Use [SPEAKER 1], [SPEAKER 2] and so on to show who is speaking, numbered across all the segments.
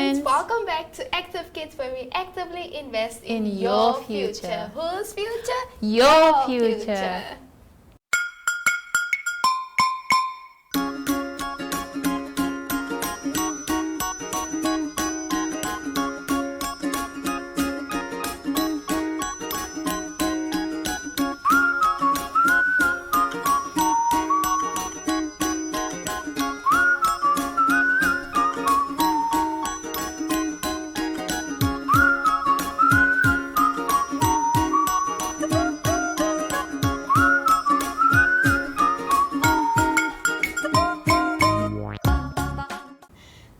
[SPEAKER 1] friends.
[SPEAKER 2] Welcome back to Active Kids, where we actively invest in
[SPEAKER 1] your
[SPEAKER 2] your future. Whose future?
[SPEAKER 1] Your future.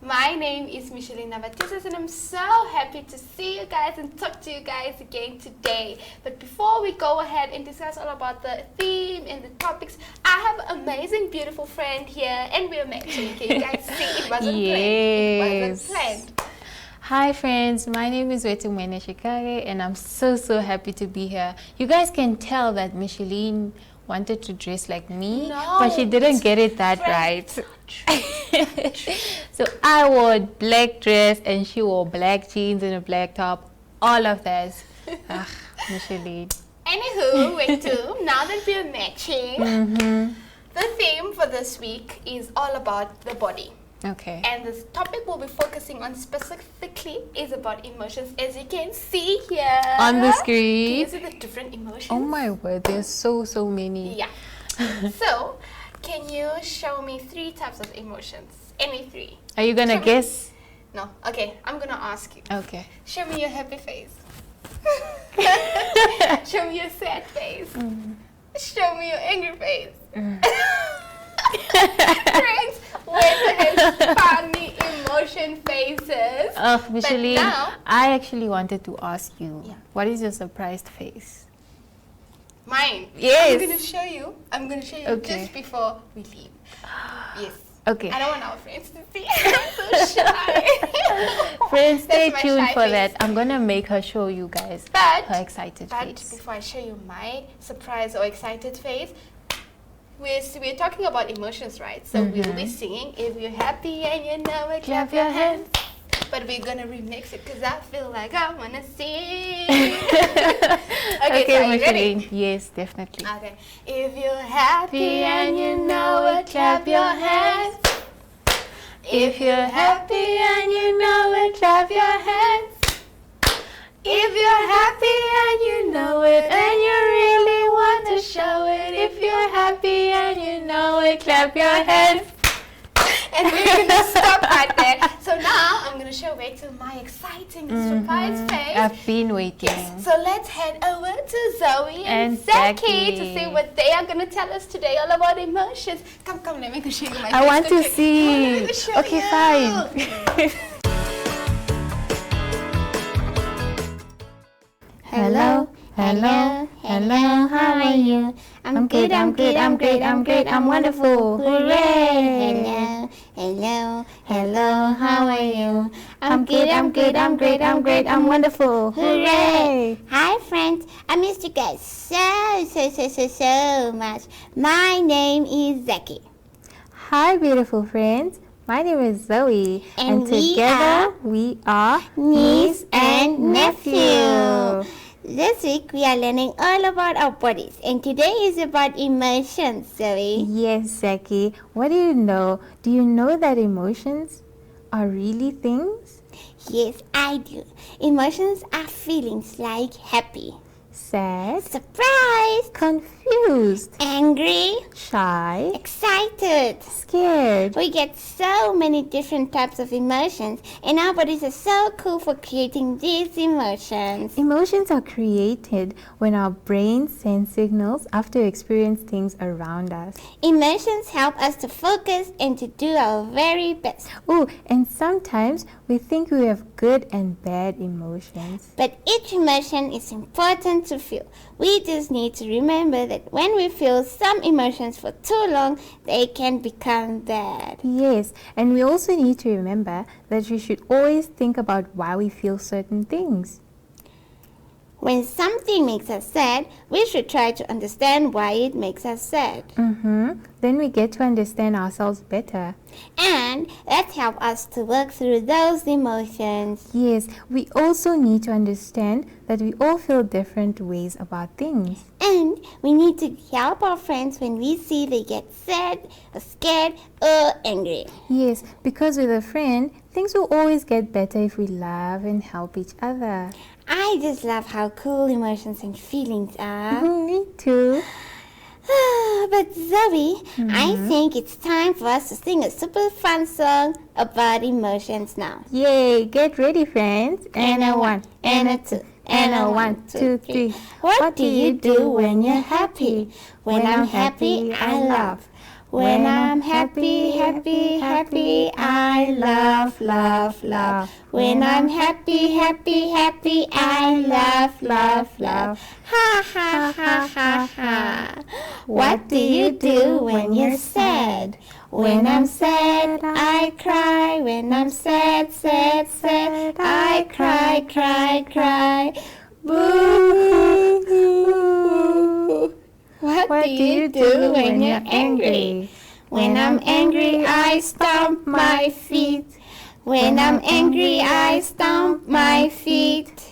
[SPEAKER 2] My name is Micheline Navatisas, and I'm so happy to see you guys and talk to you guys again today. But before we go ahead and discuss all about the theme and the topics, I have an amazing, beautiful friend here, and we're matching. Can you guys see? It wasn't planned. It wasn't planned.
[SPEAKER 1] Hi friends, my name is Zoey and I'm so happy to be here. You guys can tell that Micheline wanted to dress like me, but she didn't get it that right. So I wore a black dress and she wore black jeans and a black top. All of that. Micheline.
[SPEAKER 2] Anywho, now that we're matching, the theme for this week is all about the body.
[SPEAKER 1] Okay.
[SPEAKER 2] And this topic we'll be focusing on specifically is about emotions, as you can see here
[SPEAKER 1] on the screen.
[SPEAKER 2] Can you see the different emotions?
[SPEAKER 1] Oh my word, there's so many.
[SPEAKER 2] Yeah. So, can you show me 3 types of emotions? Any 3.
[SPEAKER 1] Are you gonna guess?
[SPEAKER 2] No. Okay, I'm gonna ask you.
[SPEAKER 1] Okay.
[SPEAKER 2] Show me your happy face. Show me your sad face. Show me your angry face. Friends, with funny emotion faces.
[SPEAKER 1] Oh, Micheline,
[SPEAKER 2] but now,
[SPEAKER 1] I actually wanted to ask you, what is your surprised face?
[SPEAKER 2] Mine?
[SPEAKER 1] Yes.
[SPEAKER 2] I'm gonna show you
[SPEAKER 1] Okay.
[SPEAKER 2] just before we leave. Yes.
[SPEAKER 1] Okay.
[SPEAKER 2] I don't want our friends to see. I'm so shy.
[SPEAKER 1] Friends, stay
[SPEAKER 2] That's my
[SPEAKER 1] tuned
[SPEAKER 2] shy
[SPEAKER 1] for
[SPEAKER 2] face.
[SPEAKER 1] that. I'm gonna make her show you guys her excited
[SPEAKER 2] But
[SPEAKER 1] face.
[SPEAKER 2] before I show you my surprised or excited face, we're talking about emotions, right? So we'll be singing, if you're happy and you know it, clap your hands. But we're gonna remix it because I feel like I wanna sing. Okay, so are you ready?
[SPEAKER 1] Micheline. Yes, definitely.
[SPEAKER 2] Okay. If you're happy and you know it, clap your hands. If you're happy and you know it, clap your hands. If you're happy and you know it and you really want to show it, if you're happy and you know it, clap your hands. And we're gonna stop right there. So now I'm gonna show back to my exciting surprise face.
[SPEAKER 1] I've been waiting.
[SPEAKER 2] Yes. So let's head over to Zoey and
[SPEAKER 1] And
[SPEAKER 2] Zacky to
[SPEAKER 1] Zacky.
[SPEAKER 2] see what they are gonna tell us today all about emotions. Come, let me go show you my face.
[SPEAKER 1] I want to
[SPEAKER 2] quickly.
[SPEAKER 1] see.
[SPEAKER 2] Let me show
[SPEAKER 1] Okay,
[SPEAKER 2] you.
[SPEAKER 1] fine. Hello, how are you? I'm good, I'm great, I'm wonderful. Hooray! Hello, how are you? I'm good, I'm great, I'm wonderful. Hooray!
[SPEAKER 3] Hi friends, I missed you guys so much. My name is Zacky.
[SPEAKER 1] Hi, beautiful friends. My name is Zoey,
[SPEAKER 3] And we
[SPEAKER 1] together we are
[SPEAKER 3] Niece and nephew. This week we are learning all about our bodies, and today is about emotions, Zoe.
[SPEAKER 1] Yes, Zacky. What do you know? Do you know that emotions are really things?
[SPEAKER 3] Yes, I do. Emotions are feelings like happy,
[SPEAKER 1] Sad,
[SPEAKER 3] surprised,
[SPEAKER 1] confused,
[SPEAKER 3] angry,
[SPEAKER 1] shy,
[SPEAKER 3] excited.
[SPEAKER 1] scared.
[SPEAKER 3] We get so many different types of emotions, and our bodies are so cool for creating these emotions.
[SPEAKER 1] Emotions are created when our brains send signals after experience things around us.
[SPEAKER 3] Emotions help us to focus and to do our very best.
[SPEAKER 1] Oh, and sometimes we think we have good and bad emotions.
[SPEAKER 3] But each emotion is important to feel. We just need to remember that when we feel some emotions for too long, they can become bad.
[SPEAKER 1] Yes, and we also need to remember that we should always think about why we feel certain things.
[SPEAKER 3] When something makes us sad, we should try to understand why it makes us sad.
[SPEAKER 1] Then we get to understand ourselves better.
[SPEAKER 3] And that helps us to work through those emotions.
[SPEAKER 1] Yes, we also need to understand that we all feel different ways about things.
[SPEAKER 3] And we need to help our friends when we see they get sad, or scared, or angry.
[SPEAKER 1] Yes, because with a friend, things will always get better if we love and help each other.
[SPEAKER 3] I just love how cool emotions and feelings are.
[SPEAKER 1] Me too.
[SPEAKER 3] But Zoe, I think it's time for us to sing a super fun song about emotions now.
[SPEAKER 1] Yay, get ready, friends. And a one, and a two, and a 1, 2, 3.
[SPEAKER 3] What do you do when you're happy? When I'm happy, I laugh. When I'm happy, happy, happy, I laugh, laugh, laugh. When I'm happy, happy, happy, I laugh, laugh, laugh. Ha, ha, ha, ha, ha. What do you do when you're sad? When I'm sad, I cry. When I'm sad, sad, sad, I cry, cry, cry. Boo, boo. What do you do when you're angry? When I'm angry, I stomp my feet. When I'm angry, I stomp my feet.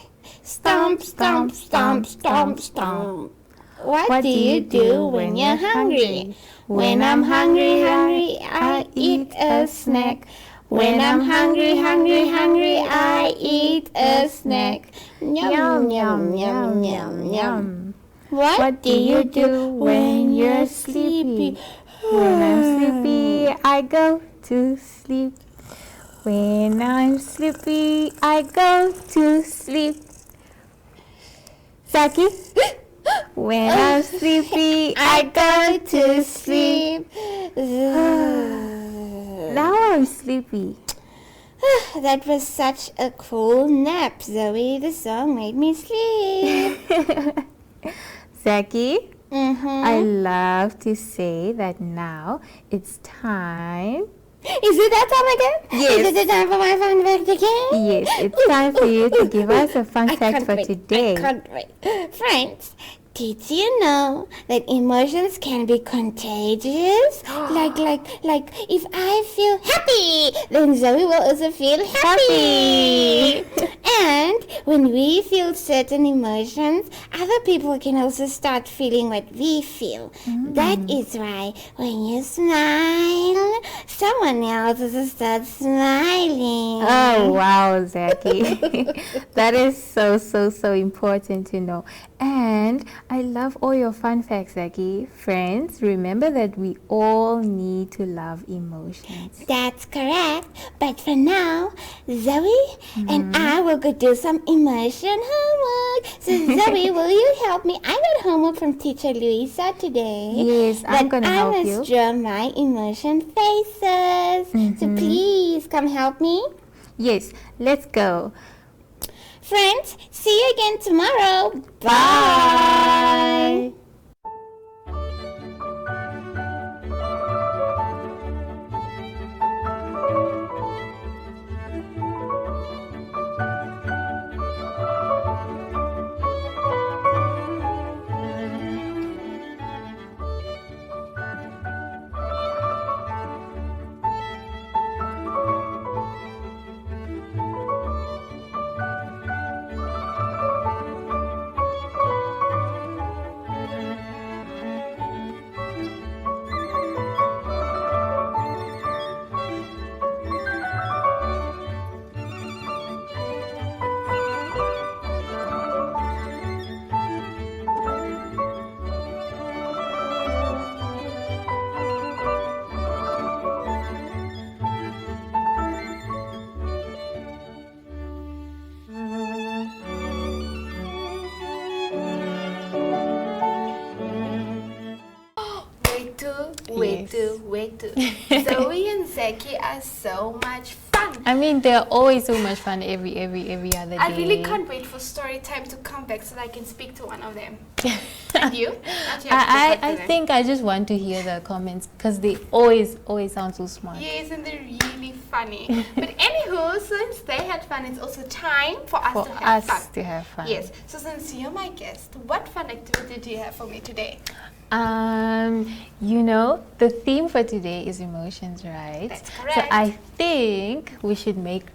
[SPEAKER 3] Stomp, stomp, stomp, stomp, stomp. What do you do when you're hungry? When I'm hungry, hungry, I eat a snack. When I'm hungry, hungry, hungry, I eat a snack. Yum, yum, yum, yum, yum. What do you do when you're sleepy?
[SPEAKER 1] When I'm sleepy, I go to sleep. When I'm sleepy, I go to sleep. Zacky? When I'm sleepy,
[SPEAKER 3] I go to sleep.
[SPEAKER 1] now I'm sleepy.
[SPEAKER 3] That was such a cool nap, Zoe. The song made me sleep.
[SPEAKER 1] Zacky, I love to say that now it's time.
[SPEAKER 3] Is it that time again?
[SPEAKER 1] Yes.
[SPEAKER 3] Is it the time for my fun fact again?
[SPEAKER 1] Yes, it's time for you to give us a fun fact for today.
[SPEAKER 3] I can't wait. Friends, did you know that emotions can be contagious? like if I feel happy, then Zoe will also feel happy. And when we feel certain emotions, other people can also start feeling what we feel. That is why when you smile, someone else also starts smiling.
[SPEAKER 1] Oh, wow, Zacky. That is so important to know. And I love all your fun facts, Zacky. Friends, remember that we all need to love emotions.
[SPEAKER 3] That's correct. But for now, Zoe and I will go do some emotion homework. So Zoe, will you help me? I got homework from teacher Louisa today.
[SPEAKER 1] Yes, I'm going to help you.
[SPEAKER 3] I must draw my emotion faces. So please come help me.
[SPEAKER 1] Yes, let's go.
[SPEAKER 3] Friends, see you again tomorrow. Bye.
[SPEAKER 2] Wait. Zoe and Zacky are so much fun.
[SPEAKER 4] I mean, they're always so much fun every other day.
[SPEAKER 2] I really can't wait for story time to come back so that I can speak to one of them. And you?
[SPEAKER 4] I think I just want to hear the comments because they always sound so smart.
[SPEAKER 2] Yes, and they're really funny. But anywho, since they had fun, it's also time for us to have fun.
[SPEAKER 4] Yes.
[SPEAKER 2] So since you're my guest, what fun activity do you have for me today?
[SPEAKER 4] You know, the theme for today is emotions, right?
[SPEAKER 2] That's correct.
[SPEAKER 4] So I think we should make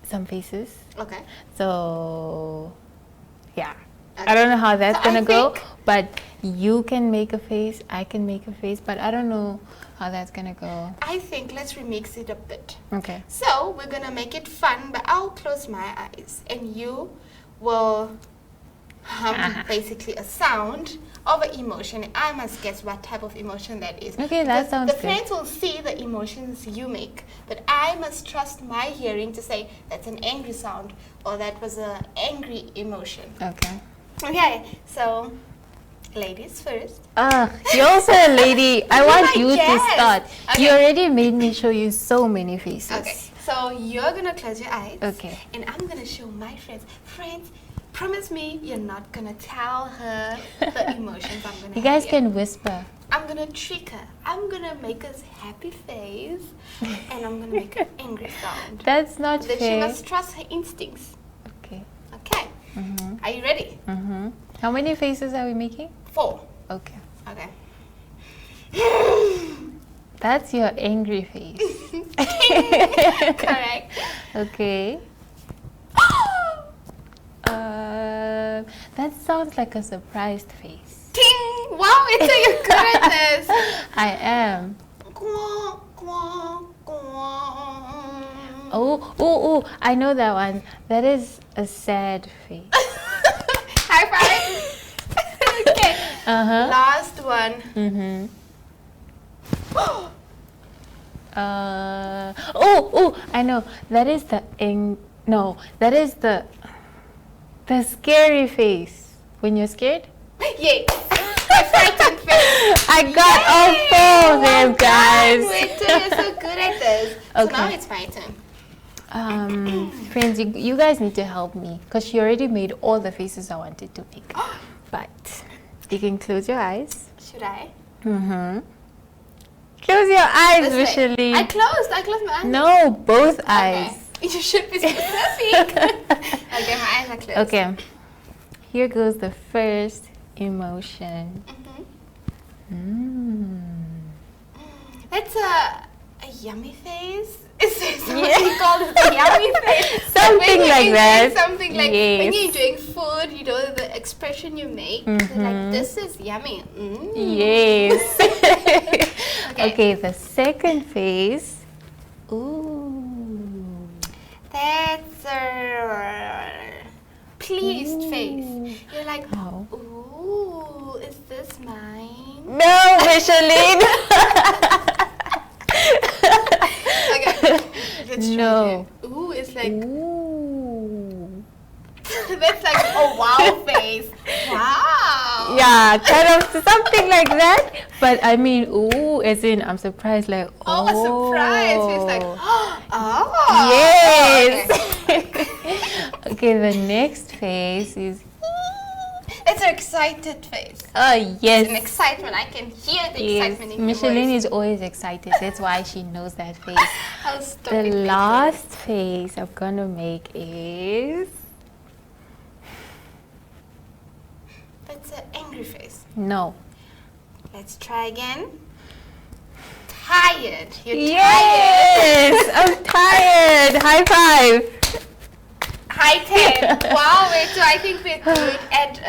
[SPEAKER 4] some faces.
[SPEAKER 2] Okay.
[SPEAKER 4] So, yeah.
[SPEAKER 2] Okay.
[SPEAKER 4] I don't know how that's
[SPEAKER 2] So
[SPEAKER 4] gonna
[SPEAKER 2] I
[SPEAKER 4] go,
[SPEAKER 2] think-
[SPEAKER 4] but you can make a face, I can make a face, but I don't know how that's gonna go.
[SPEAKER 2] I think let's remix it a bit.
[SPEAKER 4] Okay.
[SPEAKER 2] So we're gonna make it fun, but I'll close my eyes and you will hum basically a sound of an emotion. And I must guess what type of emotion that is.
[SPEAKER 4] Okay, that
[SPEAKER 2] Because
[SPEAKER 4] sounds
[SPEAKER 2] the
[SPEAKER 4] good.
[SPEAKER 2] friends will see the emotions you make, but I must trust my hearing to say that's an angry sound or that was an angry emotion.
[SPEAKER 4] Okay.
[SPEAKER 2] Okay, so ladies first.
[SPEAKER 4] You're also a lady. I want
[SPEAKER 2] I
[SPEAKER 4] you to
[SPEAKER 2] guess.
[SPEAKER 4] start.
[SPEAKER 2] Okay.
[SPEAKER 4] You already made me show you so many faces.
[SPEAKER 2] Okay, so you're gonna close your eyes.
[SPEAKER 4] Okay.
[SPEAKER 2] And I'm gonna show my friends. Friends, promise me you're not gonna tell her the emotions I'm gonna
[SPEAKER 4] You guys
[SPEAKER 2] have here.
[SPEAKER 4] can whisper.
[SPEAKER 2] I'm gonna trick her. I'm gonna make us happy face and I'm gonna make an angry sound.
[SPEAKER 4] That's not
[SPEAKER 2] Then she
[SPEAKER 4] fair.
[SPEAKER 2] must trust her instincts.
[SPEAKER 4] Okay.
[SPEAKER 2] Okay. Are you ready?
[SPEAKER 4] How many faces are we making?
[SPEAKER 2] 4.
[SPEAKER 4] Okay.
[SPEAKER 2] Okay.
[SPEAKER 4] That's your angry face.
[SPEAKER 2] Correct.
[SPEAKER 4] Okay. That sounds like a surprised face.
[SPEAKER 2] Ting! Wow, it's so you're good at this.
[SPEAKER 4] I am.
[SPEAKER 2] Quack, quack, quack.
[SPEAKER 4] Oh, I know that one. That is a sad face.
[SPEAKER 2] High five. Okay. Last one.
[SPEAKER 4] I know. That is the no, that is the scary face. When you're scared?
[SPEAKER 2] Yay. A frightened face.
[SPEAKER 4] I got all 4 of them, guys.
[SPEAKER 2] Wait, you're so good at this. So
[SPEAKER 4] Okay.
[SPEAKER 2] now it's my turn.
[SPEAKER 4] Friends, you guys need to help me because she already made all the faces I wanted to make. But you can close your eyes.
[SPEAKER 2] Should I?
[SPEAKER 4] Close your eyes,
[SPEAKER 2] This way.
[SPEAKER 4] Micheline.
[SPEAKER 2] I closed my eyes.
[SPEAKER 4] No, both
[SPEAKER 2] Okay.
[SPEAKER 4] eyes.
[SPEAKER 2] You should be specific. Okay, my eyes are closed.
[SPEAKER 4] Okay. Here goes the first emotion.
[SPEAKER 2] That's a yummy face. Is there something called a yummy face?
[SPEAKER 4] Something
[SPEAKER 2] When you're
[SPEAKER 4] like
[SPEAKER 2] enjoying
[SPEAKER 4] that.
[SPEAKER 2] Something like when
[SPEAKER 4] Yes.
[SPEAKER 2] you're enjoying food, you know, the expression you make. Like, this is yummy.
[SPEAKER 4] Yes.
[SPEAKER 2] Okay.
[SPEAKER 4] Okay, the second face. Ooh.
[SPEAKER 2] That's a pleased face. You're like,
[SPEAKER 4] Oh.
[SPEAKER 2] ooh, is this mine?
[SPEAKER 4] No, Micheline.
[SPEAKER 2] Okay. Let's try
[SPEAKER 4] No.
[SPEAKER 2] again. Ooh, it's like,
[SPEAKER 4] Ooh.
[SPEAKER 2] that's like a wow face. Wow.
[SPEAKER 4] Yeah, kind of something like that. But I mean, ooh, as in I'm surprised, like,
[SPEAKER 2] Oh, a surprise. It's like, oh.
[SPEAKER 4] Yes.
[SPEAKER 2] Okay.
[SPEAKER 4] Okay, the next face is,
[SPEAKER 2] It's an excited face.
[SPEAKER 4] oh yes.
[SPEAKER 2] An excitement. I can hear the
[SPEAKER 4] Yes,
[SPEAKER 2] excitement in your
[SPEAKER 4] Micheline
[SPEAKER 2] voice.
[SPEAKER 4] is always excited. That's why she knows that face.
[SPEAKER 2] I'll stop
[SPEAKER 4] The
[SPEAKER 2] it later.
[SPEAKER 4] last face I'm gonna make is,
[SPEAKER 2] That's an angry face.
[SPEAKER 4] no.
[SPEAKER 2] Let's try again. Tired. You're
[SPEAKER 4] Yes, I'm tired. High five.
[SPEAKER 2] tired. High 10. Wow, so I think we're good at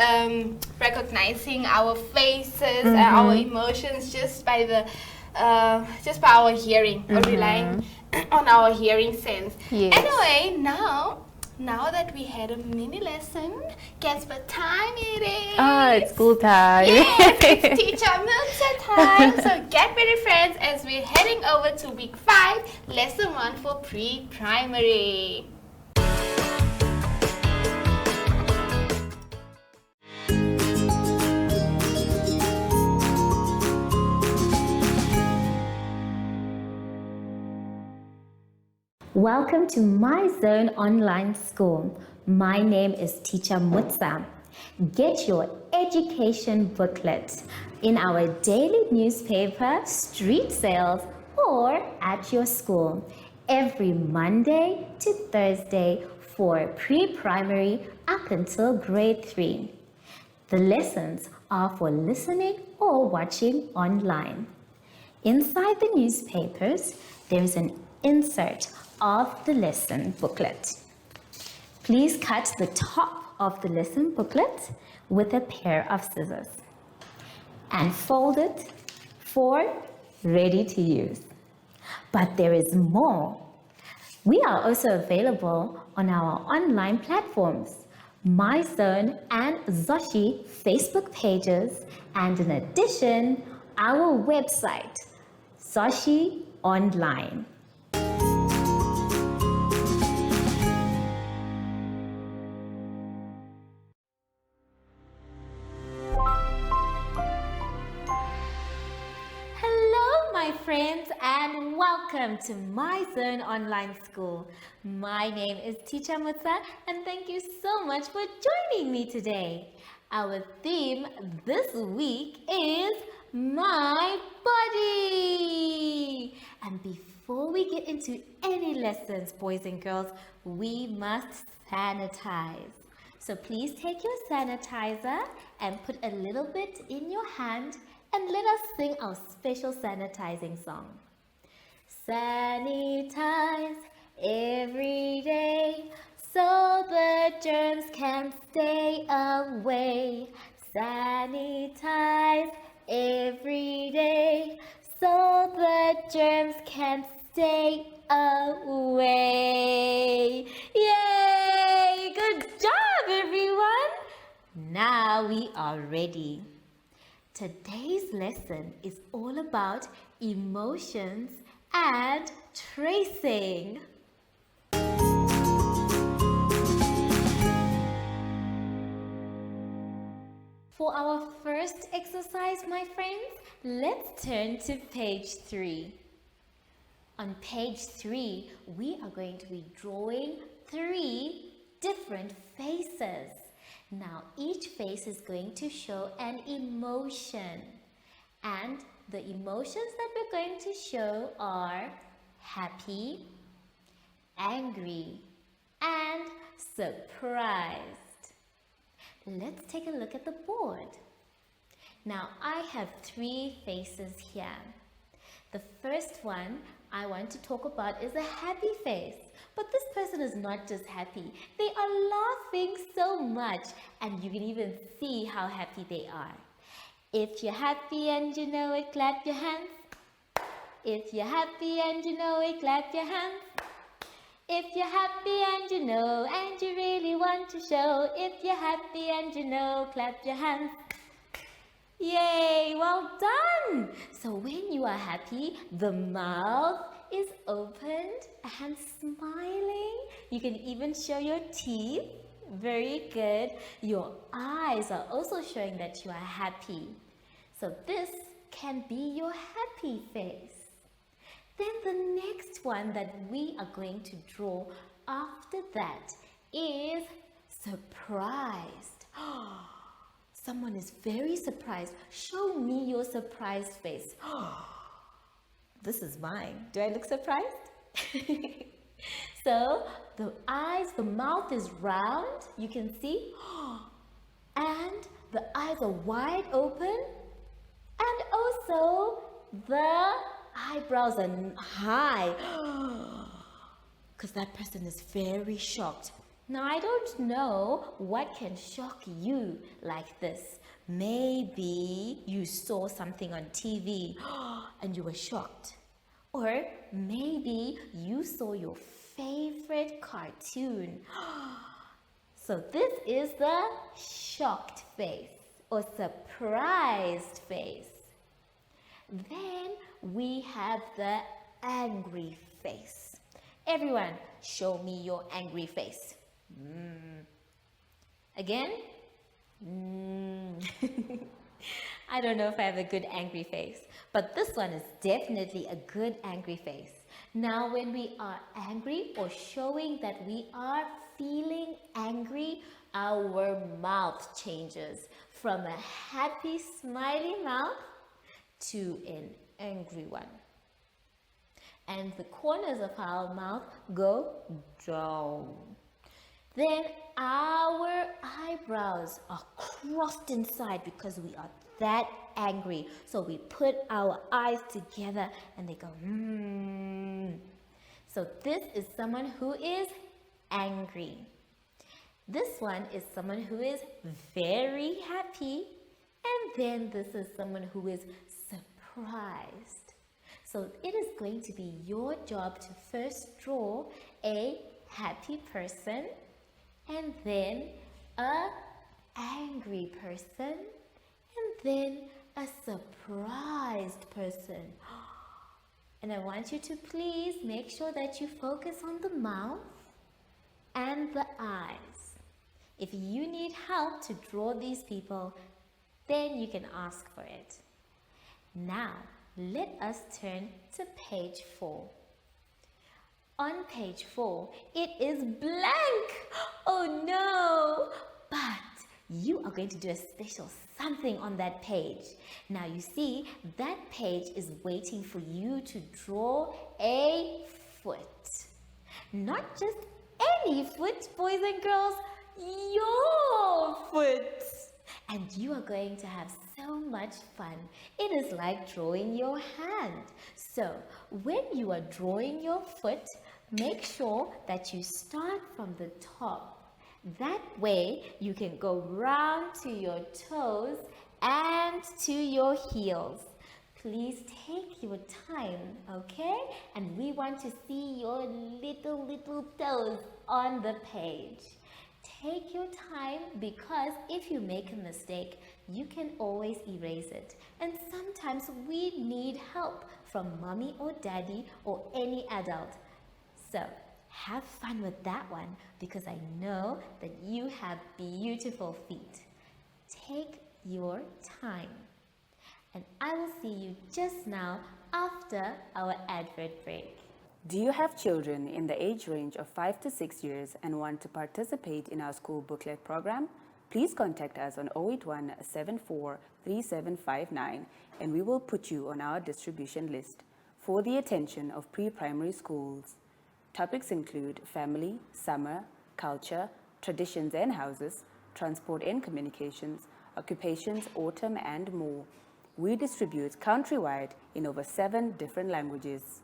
[SPEAKER 2] recognizing our faces and our emotions just by our hearing or relying on our hearing sense.
[SPEAKER 4] Yes.
[SPEAKER 2] Anyway, now that we had a mini lesson, guess what time it is?
[SPEAKER 4] It's school time.
[SPEAKER 2] Yes, it's teacher Milton time. So get ready, friends, as we're heading over to week 5, lesson 1 for pre-primary.
[SPEAKER 3] Welcome to My Zone Online School. My name is Teacher Mutsa. Get your education booklet in our daily newspaper, street sales, or at your school every Monday to Thursday for pre-primary up until grade 3. The lessons are for listening or watching online. Inside the newspapers, there is an insert of the lesson booklet. Please cut the top of the lesson booklet with a pair of scissors and fold it for ready to use. But there is more. We are also available on our online platforms, MyZone and Zoshi Facebook pages, and in addition, our website, Zoshi Online. Hello, my friends, and welcome to MyZone Online School. My name is Teacher Mutsa, and thank you so much for joining me today. Our theme this week is My Body. And before we get into any lessons, boys and girls, we must sanitize. So please take your sanitizer and put a little bit in your hand and let us sing our special sanitizing song. Sanitize every day so the germs can stay away. Sanitize every day so the germs can stay away. Yay! Good job, everyone! Now we are ready. Today's lesson is all about emotions and tracing. For our first exercise, my friends, let's turn to page 3. On page 3, we are going to be drawing 3 different faces. Now, each face is going to show an emotion. And the emotions that we're going to show are happy, angry, and surprised. Let's take a look at the board. Now, I have 3 faces here. The first one I want to talk about is a happy face. But this person is not just happy. They are laughing so much, and you can even see how happy they are. If you're happy and you know it, clap your hands. If you're happy and you know it, clap your hands. If you're happy and you know and you really want to show, if you're happy and you know, clap your hands. Yay, well done! So when you are happy, the mouth is opened and smiling. You can even show your teeth. Very good. Your eyes are also showing that you are happy. So this can be your happy face. Then the next one that we are going to draw after that is surprised. Someone is very surprised. Show me your surprised face. This is mine. Do I look surprised? So the eyes, the mouth is round, you can see. And the eyes are wide open. And also the eyebrows are high. Because that person is very shocked. Now, I don't know what can shock you like this. Maybe you saw something on TV and you were shocked. Or maybe you saw your favorite cartoon. So this is the shocked face or surprised face. Then we have the angry face. Everyone, show me your angry face. Again? I don't know if I have a good angry face, but this one is definitely a good angry face. Now, when we are angry or showing that we are feeling angry, our mouth changes from a happy, smiley mouth to an angry one. And the corners of our mouth go down. Then our eyebrows are crossed inside because we are that angry. So we put our eyes together and they go, So this is someone who is angry. This one is someone who is very happy. And then this is someone who is surprised. So it is going to be your job to first draw a happy person and then a angry person and then a surprised person. And I want you to please make sure that you focus on the mouth and the eyes. If you need help to draw these people, then you can ask for it. Now, let us turn to page 4. On page 4, it is blank. Oh no! But you are going to do a special something on that page. Now you see, that page is waiting for you to draw a foot. Not just any foot, boys and girls, your foot. And you are going to have so much fun. It is like drawing your hand. So when you are drawing your foot, make sure that you start from the top. That way you can go round to your toes and to your heels. Please take your time, okay? And we want to see your little toes on the page. Take your time, because if you make a mistake, you can always erase it. And sometimes we need help from mommy or daddy or any adult. So have fun with that one, because I know that you have beautiful feet. Take your time. And I will see you just now after our advert break.
[SPEAKER 5] Do you have children in the age range of 5 to 6 years and want to participate in our school booklet program? Please contact us on 081 74 3759 and we will put you on our distribution list for the attention of pre-primary schools. Topics include family, summer, culture, traditions and houses, transport and communications, occupations, autumn and more. We distribute countrywide in over 7 different languages.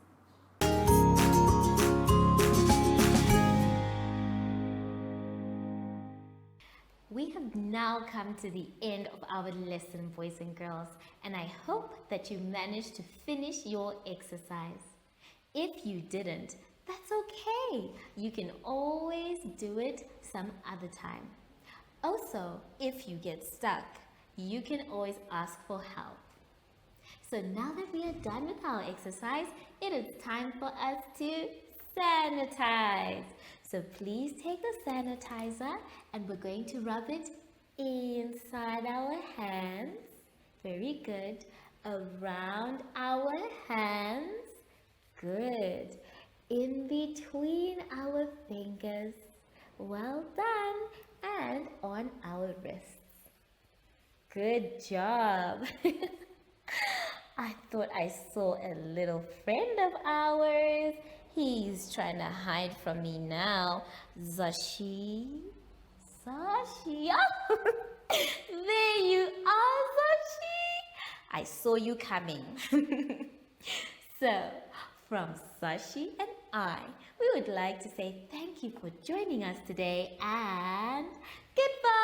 [SPEAKER 3] We have now come to the end of our lesson, boys and girls, and I hope that you managed to finish your exercise. If you didn't, that's okay. You can always do it some other time. Also, if you get stuck, you can always ask for help. So now that we are done with our exercise, it is time for us to sanitize. So please take the sanitizer and we're going to rub it inside our hands. Very good. Around our hands. Good. In between our fingers. Well done. And on our wrists. Good job. I thought I saw a little friend of ours. He's trying to hide from me now. Zashi. Zashi. There you are, Zashi. I saw you coming. So, from Zashi and I, we would like to say thank you for joining us today and goodbye.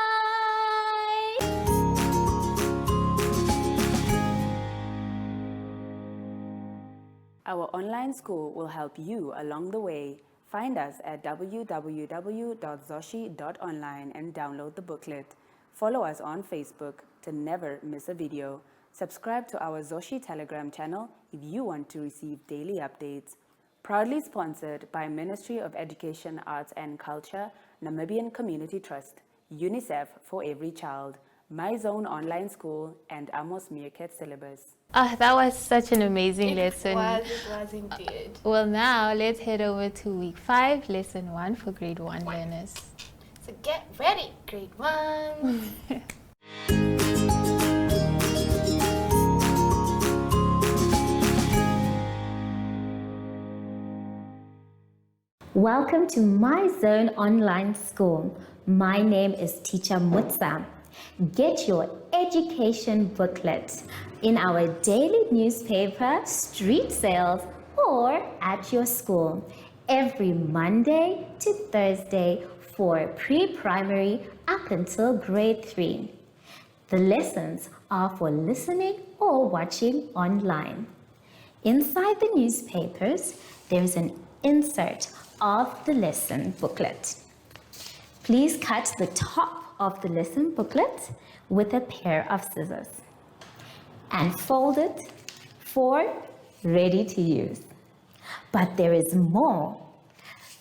[SPEAKER 5] Our online school will help you along the way. Find us at www.zoshi.online and download the booklet. Follow us on Facebook to never miss a video. Subscribe to our Zoshi Telegram channel if you want to receive daily updates. Proudly sponsored by Ministry of Education, Arts and Culture, Namibian Community Trust, UNICEF for Every Child, My Zone Online School, and Amos Meerkat Syllabus.
[SPEAKER 4] That was such an amazing lesson.
[SPEAKER 2] It was indeed.
[SPEAKER 4] Well, now let's head over to week 5, lesson 1 for grade 1 learners.
[SPEAKER 2] So get ready, grade 1.
[SPEAKER 3] Welcome to My Zone Online School. My name is Teacher Mutsa. Get your education booklet in our daily newspaper, street sales, or at your school every Monday to Thursday for pre-primary up until grade 3. The lessons are for listening or watching online. Inside the newspapers, there is an insert of the lesson booklet. Please cut the top of the lesson booklet with a pair of scissors and fold it for ready to use. But there is more.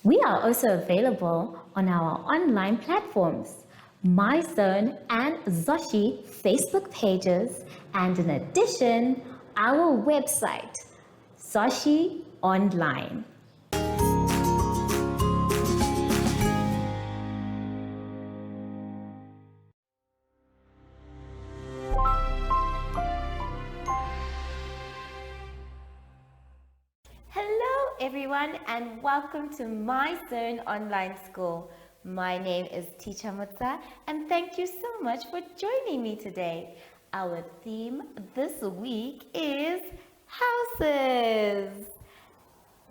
[SPEAKER 3] We are also available on our online platforms, MyZone and Zoshi Facebook pages, and in addition, our website, Zoshi Online. Hello everyone and welcome to My Zone Online School. My name is Teacher Mutsa and thank you so much for joining me today. Our theme this week is houses.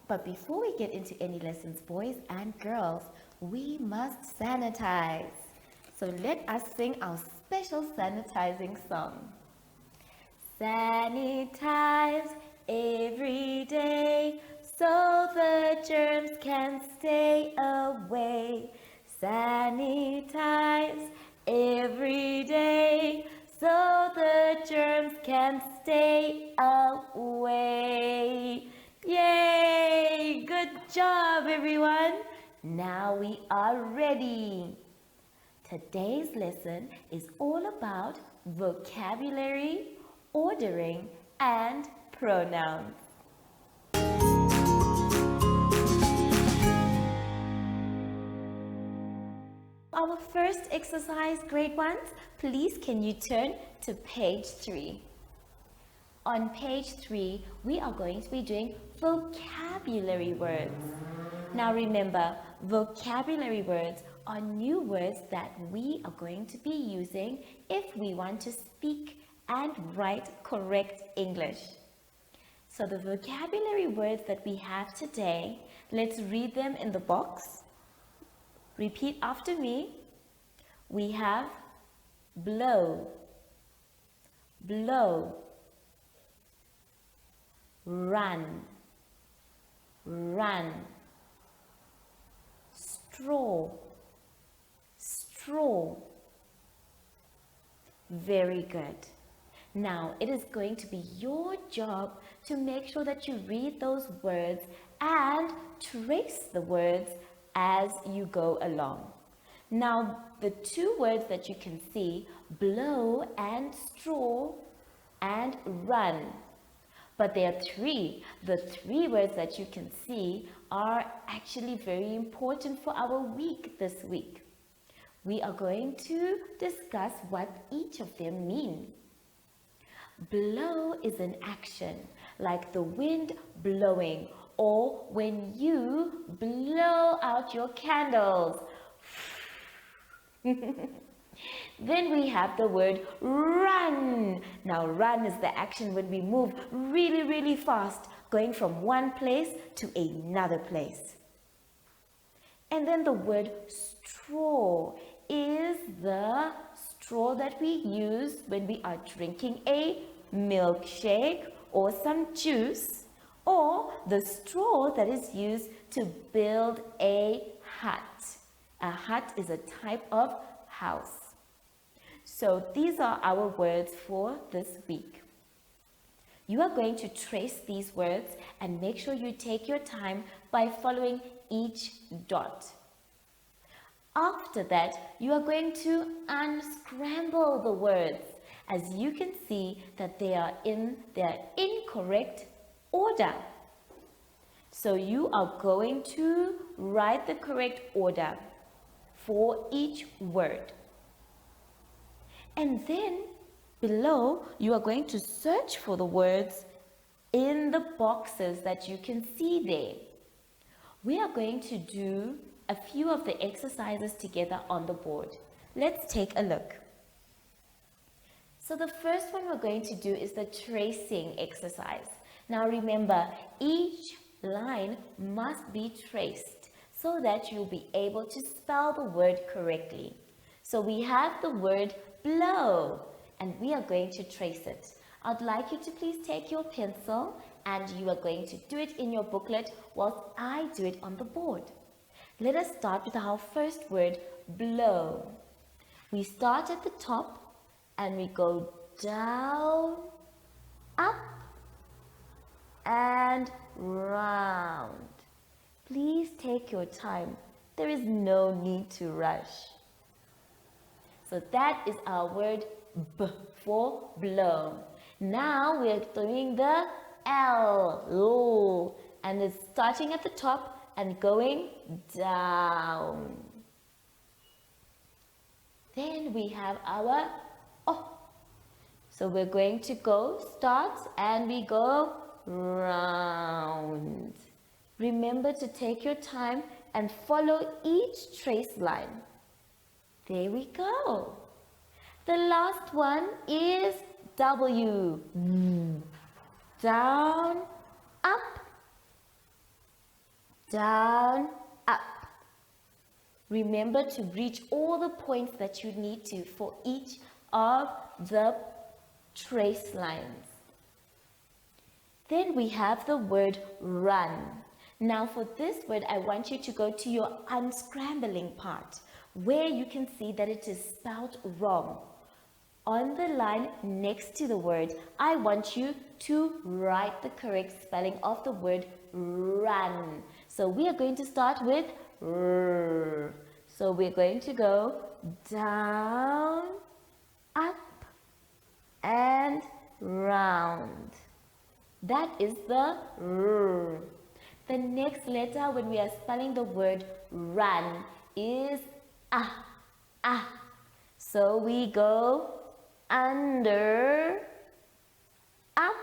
[SPEAKER 3] But before we get into any lessons, boys and girls, we must sanitize. So let us sing our special sanitizing song. Sanitize every day so the germs can stay away. Sanitize every day so the germs can stay away. Yay! Good job, everyone. Now we are ready. Today's lesson is all about vocabulary, ordering, and pronouns. Our first exercise, grade 1s, please can you turn to page 3. On page 3, we are going to be doing vocabulary words. Now remember, vocabulary words are new words that we are going to be using if we want to speak and write correct English. So the vocabulary words that we have today, let's read them in the box. Repeat after me. We have blow, blow, run, run, straw, straw. Very good. Now, it is going to be your job to make sure that you read those words and trace the words as you go along. Now, the two words that you can see, blow and straw and run. But there are three. The three words that you can see are actually very important for our week this week. We are going to discuss what each of them mean. Blow is an action, like the wind blowing, or when you blow out your candles. Then we have the word run. Now run is the action when we move really, really fast, going from one place to another place. And then the word straw is the straw that we use when we are drinking a milkshake or some juice, or the straw that is used to build a hut. A hut is a type of house. So these are our words for this week. You are going to trace these words and make sure you take your time by following each dot. After that, you are going to unscramble the words. As you can see that they are in their incorrect order. So you are going to write the correct order for each word. And then below, you are going to search for the words in the boxes that you can see there. We are going to do a few of the exercises together on the board. Let's take a look. So the first one we're going to do is the tracing exercise. Now remember, each line must be traced so that you'll be able to spell the word correctly. So we have the word blow and we are going to trace it. I'd like you to please take your pencil and you are going to do it in your booklet whilst I do it on the board. Let us start with our first word, blow. We start at the top and we go down, up, and round. Please take your time. There is no need to rush. So that is our word B for blow. Now we are doing the L, and it's starting at the top and going down. Then we have our O. So we're going to go start and we go round. Remember to take your time and follow each trace line. There we go. The last one is W. Down, up, down, up. Remember to reach all the points that you need to for each of the trace lines. Then we have the word run. Now for this word, I want you to go to your unscrambling part where you can see that it is spelled wrong. On the line next to the word, I want you to write the correct spelling of the word run. So we are going to start with R. So we're going to go down, up, and round. That is the R. The next letter when we are spelling the word run is A. So we go under, up,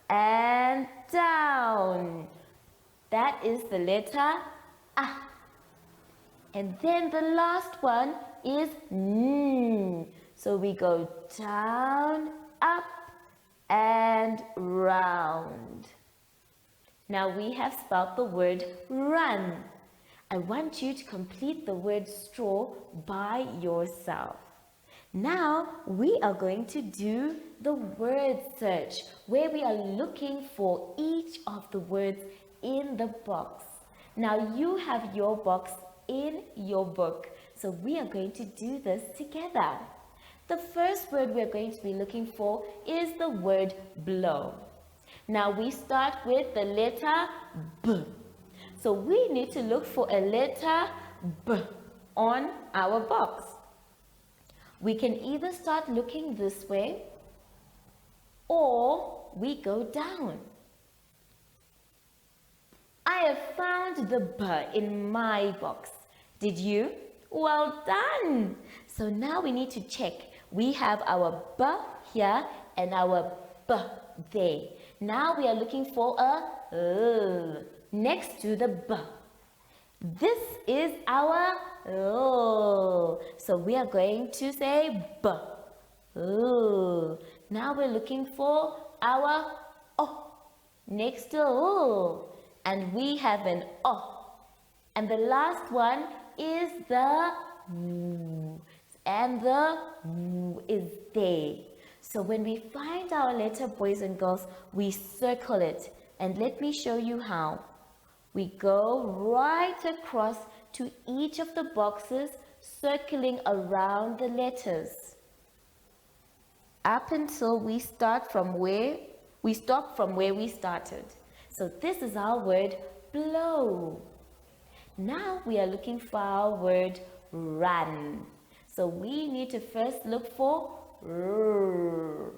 [SPEAKER 3] and down. That is the letter A. And then the last one is N. So we go down, up, and round. Now we have spelled the word run. I want you to complete the word straw by yourself. Now we are going to do the word search where we are looking for each of the words in the box. Now you have your box in your book, so we are going to do this together. The first word we're going to be looking for is the word blow. Now we start with the letter B. So we need to look for a letter B on our box. We can either start looking this way or we go down. I have found the B in my box. Did you? Well done! So now we need to check. We have our B here and our B there. Now we are looking for a L next to the B. This is our L. So we are going to say B. L. Now we're looking for our O next to L. And we have an O. And the last one is the W. And the W is there. So when we find our letter, boys and girls, we circle it. And let me show you how. We go right across to each of the boxes, circling around the letters. Up until we stop from where we started. So this is our word blow. Now we are looking for our word run. So we need to first look for R.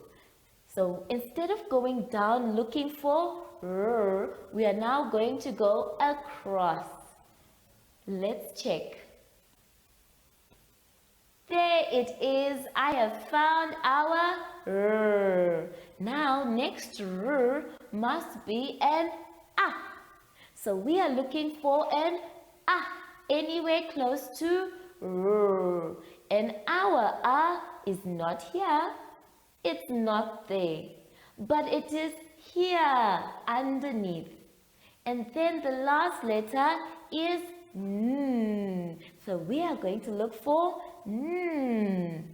[SPEAKER 3] So instead of going down looking for R, we are now going to go across. Let's check. There it is. I have found our R. Now next to R must be an A. So we are looking for an anywhere close to r. And our is not here, it's not there, but it is here underneath. And then the last letter is n. So we are going to look for n.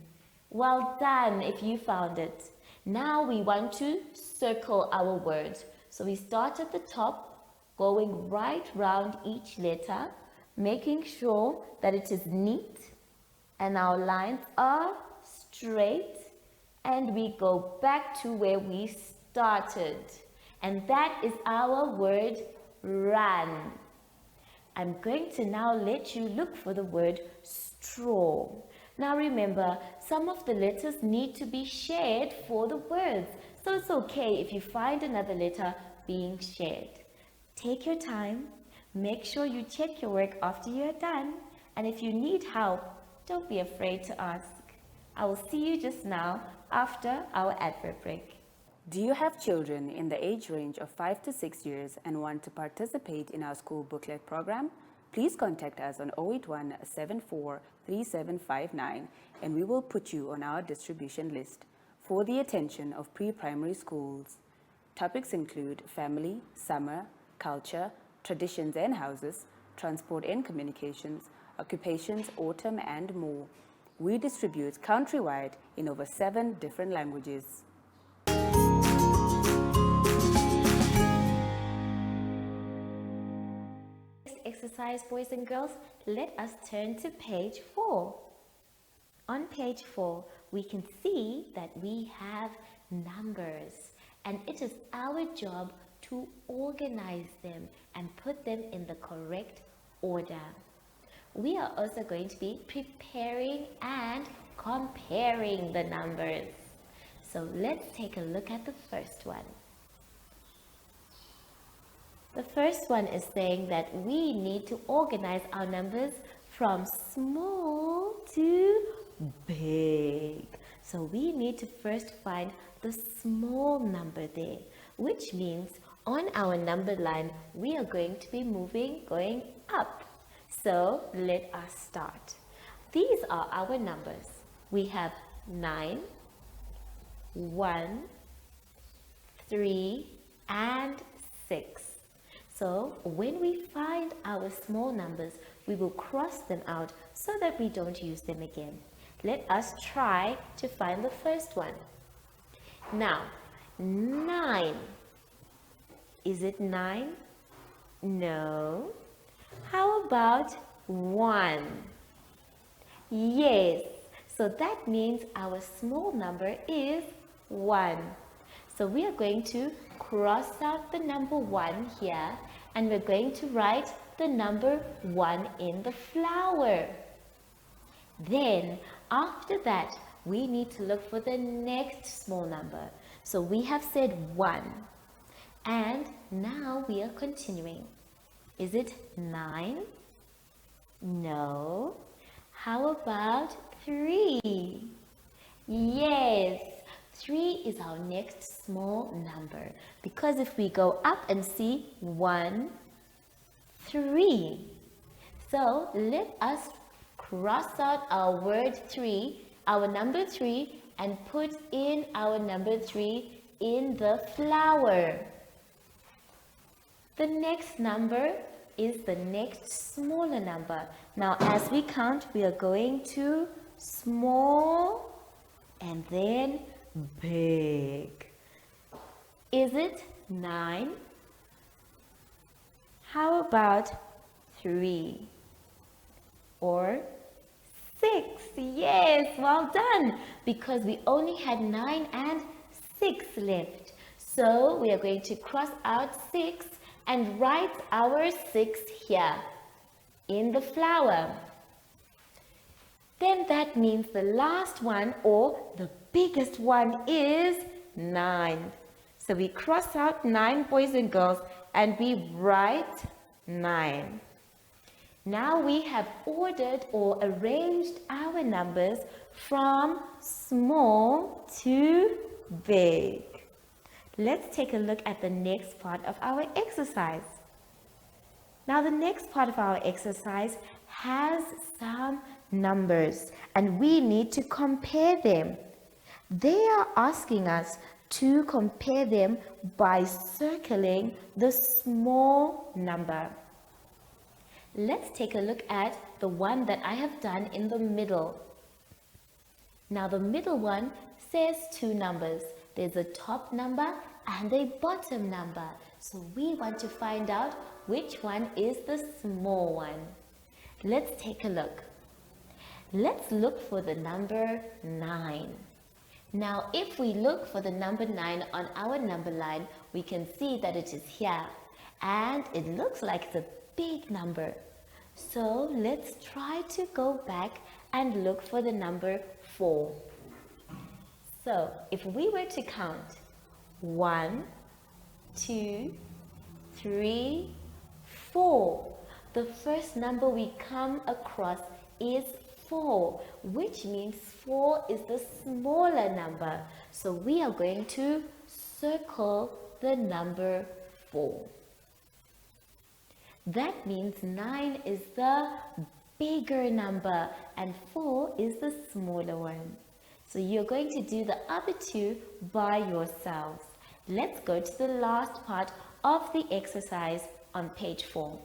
[SPEAKER 3] Well done if you found it. Now we want to circle our words. So we start at the top, going right round each letter, making sure that it is neat and our lines are straight, and we go back to where we started. And that is our word run. I'm going to now let you look for the word straw. Now remember, some of the letters need to be shared for the words. So it's okay if you find another letter being shared. Take your time. Make sure you check your work after you are done. And if you need help, don't be afraid to ask. I will see you just now after our advert break.
[SPEAKER 5] Do you have children in the age range of 5 to 6 years and want to participate in our school booklet program? Please contact us on 081 74 3759 and we will put you on our distribution list for the attention of pre-primary schools. Topics include family, summer, culture, traditions and houses, transport and communications, occupations, autumn and more. We distribute countrywide in over 7 different languages.
[SPEAKER 3] Exercise, boys and girls, let us turn to page 4. On page 4, we can see that we have numbers, and it is our job to organize them and put them in the correct order. We are also going to be preparing and comparing the numbers. So let's take a look at the first one. The first one is saying that we need to organize our numbers from small to big. So we need to first find the small number there, which means on our number line, we are going to be going up. So let us start. These are our numbers. We have 9, 1, 3, and 6. So when we find our small numbers, we will cross them out so that we don't use them again. Let us try to find the first one. Now, 9. Is it 9? No. How about 1? Yes. So that means our small number is 1. So we are going to cross out the number 1 here, and we're going to write the number 1 in the flower. Then after that, we need to look for the next small number. So we have said 1, and now we are continuing. Is it 9? No. How about 3? Yes. 3 is our next small number, because if we go up and see 1, 3. So let us cross out our word 3, our number 3, and put in our number 3 in the flower. The next number is the next smaller number. Now as we count, we are going to small and then big. Is it 9? How about 3? Or 6? Yes, well done, because we only had 9 and 6 left. So we are going to cross out 6 and write our 6 here in the flower. Then that means the last one, or the biggest one, is 9. So we cross out 9, boys and girls, and we write 9. Now we have ordered or arranged our numbers from small to big. Let's take a look at the next part of our exercise. Now the next part of our exercise has some numbers and we need to compare them. They are asking us to compare them by circling the small number. Let's take a look at the one that I have done in the middle. Now the middle one says two numbers. There's a top number and a bottom number. So we want to find out which one is the small one. Let's take a look. Let's look for the number 9. Now if we look for the number 9 on our number line, we can see that it is here and it looks like it's a big number. So let's try to go back and look for the number 4. So if we were to count 1, 2, 3, 4, the first number we come across is 4, which means 4 is the smaller number. So we are going to circle the number 4. That means 9 is the bigger number and 4 is the smaller one. So you're going to do the other two by yourselves. Let's go to the last part of the exercise on page 4.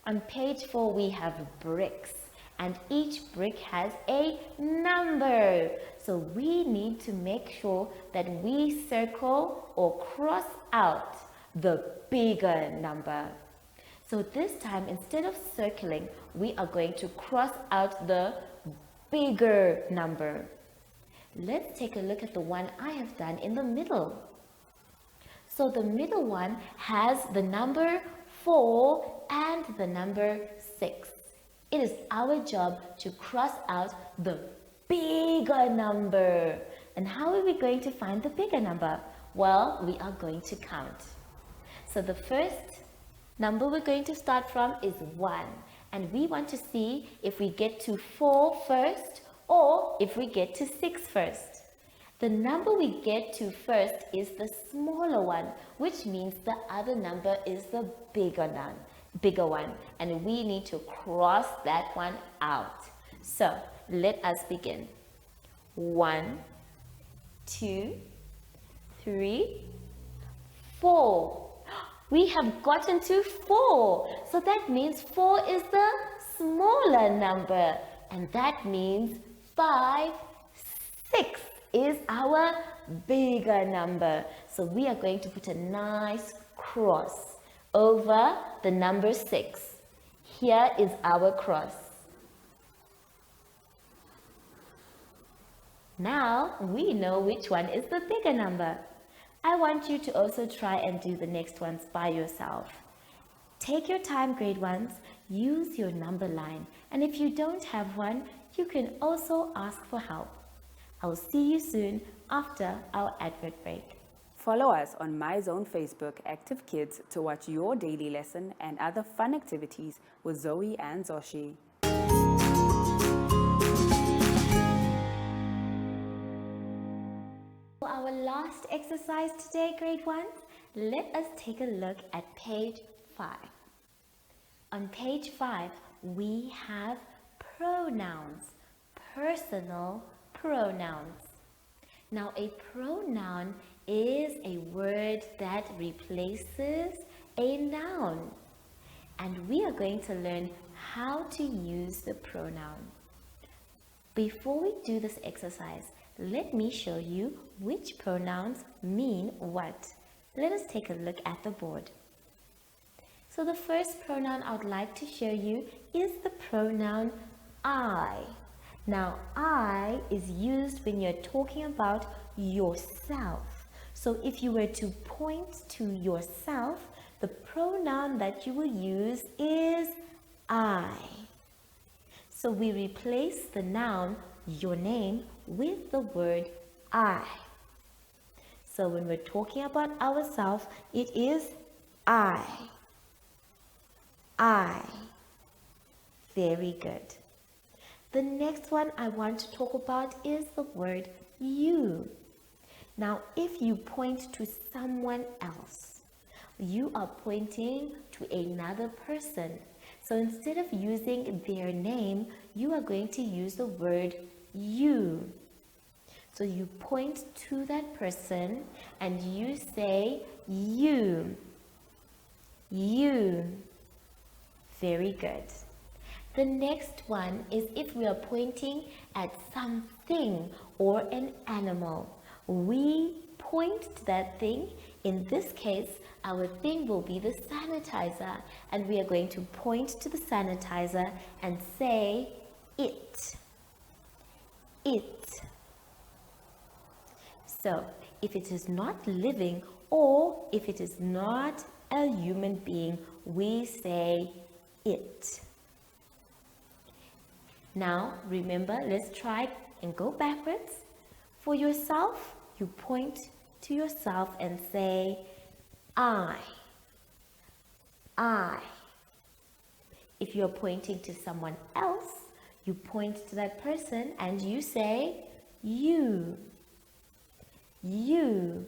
[SPEAKER 3] On page 4 we have bricks and each brick has a number. So we need to make sure that we circle or cross out the bigger number. So this time, instead of circling, we are going to cross out the bigger number. Let's take a look at the one I have done in the middle. So the middle one has the number 4 and the number 6. It is our job to cross out the bigger number. And how are we going to find the bigger number? Well, we are going to count. So the first number we're going to start from is 1. And we want to see if we get to 4 first or if we get to 6 first. The number we get to first is the smaller one, which means the other number is the bigger one. And we need to cross that one out. So let us begin. 1, 2, 3, 4. We have gotten to 4. So that means 4 is the smaller number. And that means 5, 6 is our bigger number. So we are going to put a nice cross over the number 6. Here is our cross. Now we know which one is the bigger number. I want you to also try and do the next ones by yourself. Take your time, grade 1s, use your number line, and if you don't have one, you can also ask for help. I will see you soon after our advert break.
[SPEAKER 5] Follow us on MyZone Facebook Active Kids to watch your daily lesson and other fun activities with Zoe and Zacky.
[SPEAKER 3] For our last exercise today, grade 1, let us take a look at page 5. On page 5, we have pronouns, personal pronouns. Now, a pronoun is a word that replaces a noun. And we are going to learn how to use the pronoun. Before we do this exercise, let me show you which pronouns mean what. Let us take a look at the board. So the first pronoun I would like to show you is the pronoun I. Now, I is used when you're talking about yourself. So if you were to point to yourself, the pronoun that you will use is I. So we replace the noun, your name, with the word I. So when we're talking about ourselves, it is I. I. Very good. The next one I want to talk about is the word you. Now, if you point to someone else, You are pointing to another person. So instead of using their name, you are going to use the word you. So you point to that person and you say you. You. Very good. The next one is if we are pointing at something or an animal. We point to that thing. In this case, our thing will be the sanitizer, and we are going to point to the sanitizer and say it. It. So, if it is not living or if it is not a human being, we say it. Now, remember, let's try and go backwards. For yourself, you point to yourself and say, I. I. If you're pointing to someone else, you point to that person and you say, you. You.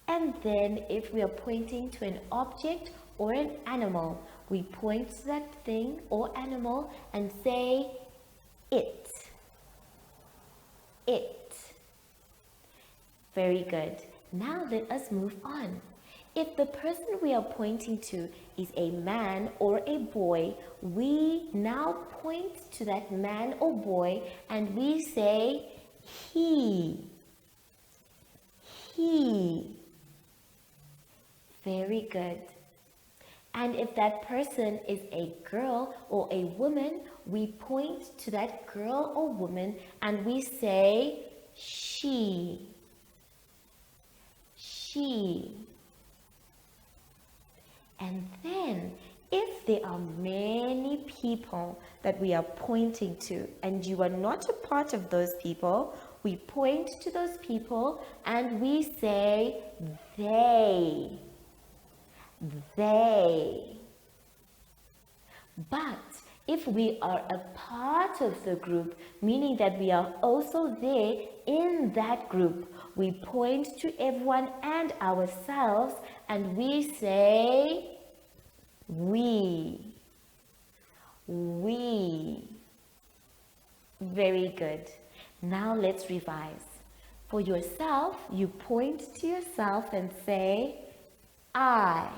[SPEAKER 3] And then if we are pointing to an object or an animal, we point to that thing or animal and say it. It. Very good. Now let us move on. If the person we are pointing to is a man or a boy, we now point to that man or boy and we say he. He. Very good. And if that person is a girl or a woman, we point to that girl or woman and we say she. She. And then, if there are many people that we are pointing to and you are not a part of those people, we point to those people and we say they. They. But if we are a part of the group, meaning that we are also there in that group, we point to everyone and ourselves and we say we. We. Very good. Now let's revise. For yourself, you point to yourself and say I.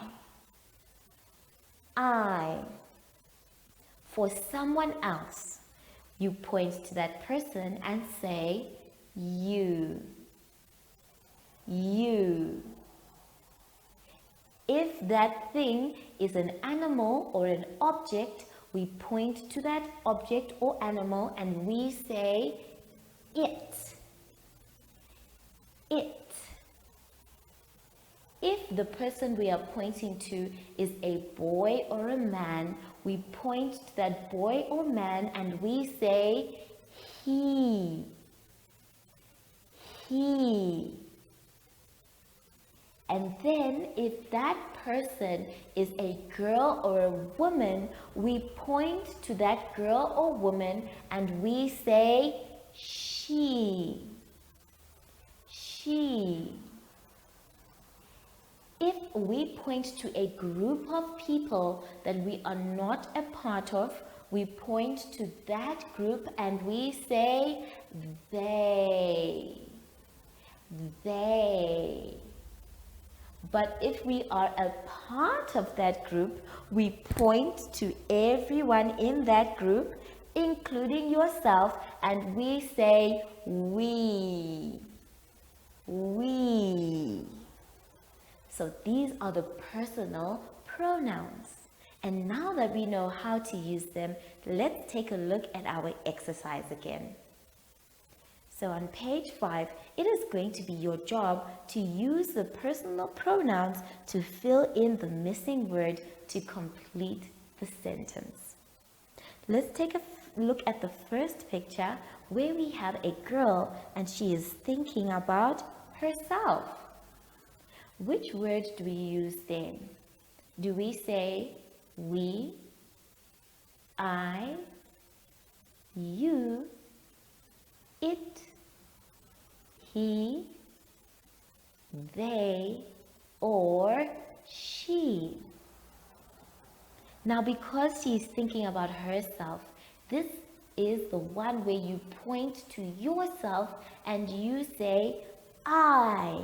[SPEAKER 3] I. For someone else, you point to that person and say you. You. If that thing is an animal or an object, we point to that object or animal and we say it. It. If the person we are pointing to is a boy or a man, we point to that boy or man and we say he. He. And then if that person is a girl or a woman, we point to that girl or woman and we say she. She. If we point to a group of people that we are not a part of, we point to that group and we say they. They. But if we are a part of that group, we point to everyone in that group, including yourself, and we say we. We. So these are the personal pronouns. And now that we know how to use them, let's take a look at our exercise again. So on page 5, it is going to be your job to use the personal pronouns to fill in the missing word to complete the sentence. Let's take a look at the first picture where we have a girl and she is thinking about herself. Which word do we use then? Do we say we, I, you, it, he, they, or she. Now, because she's thinking about herself, this is the one where you point to yourself and you say, I.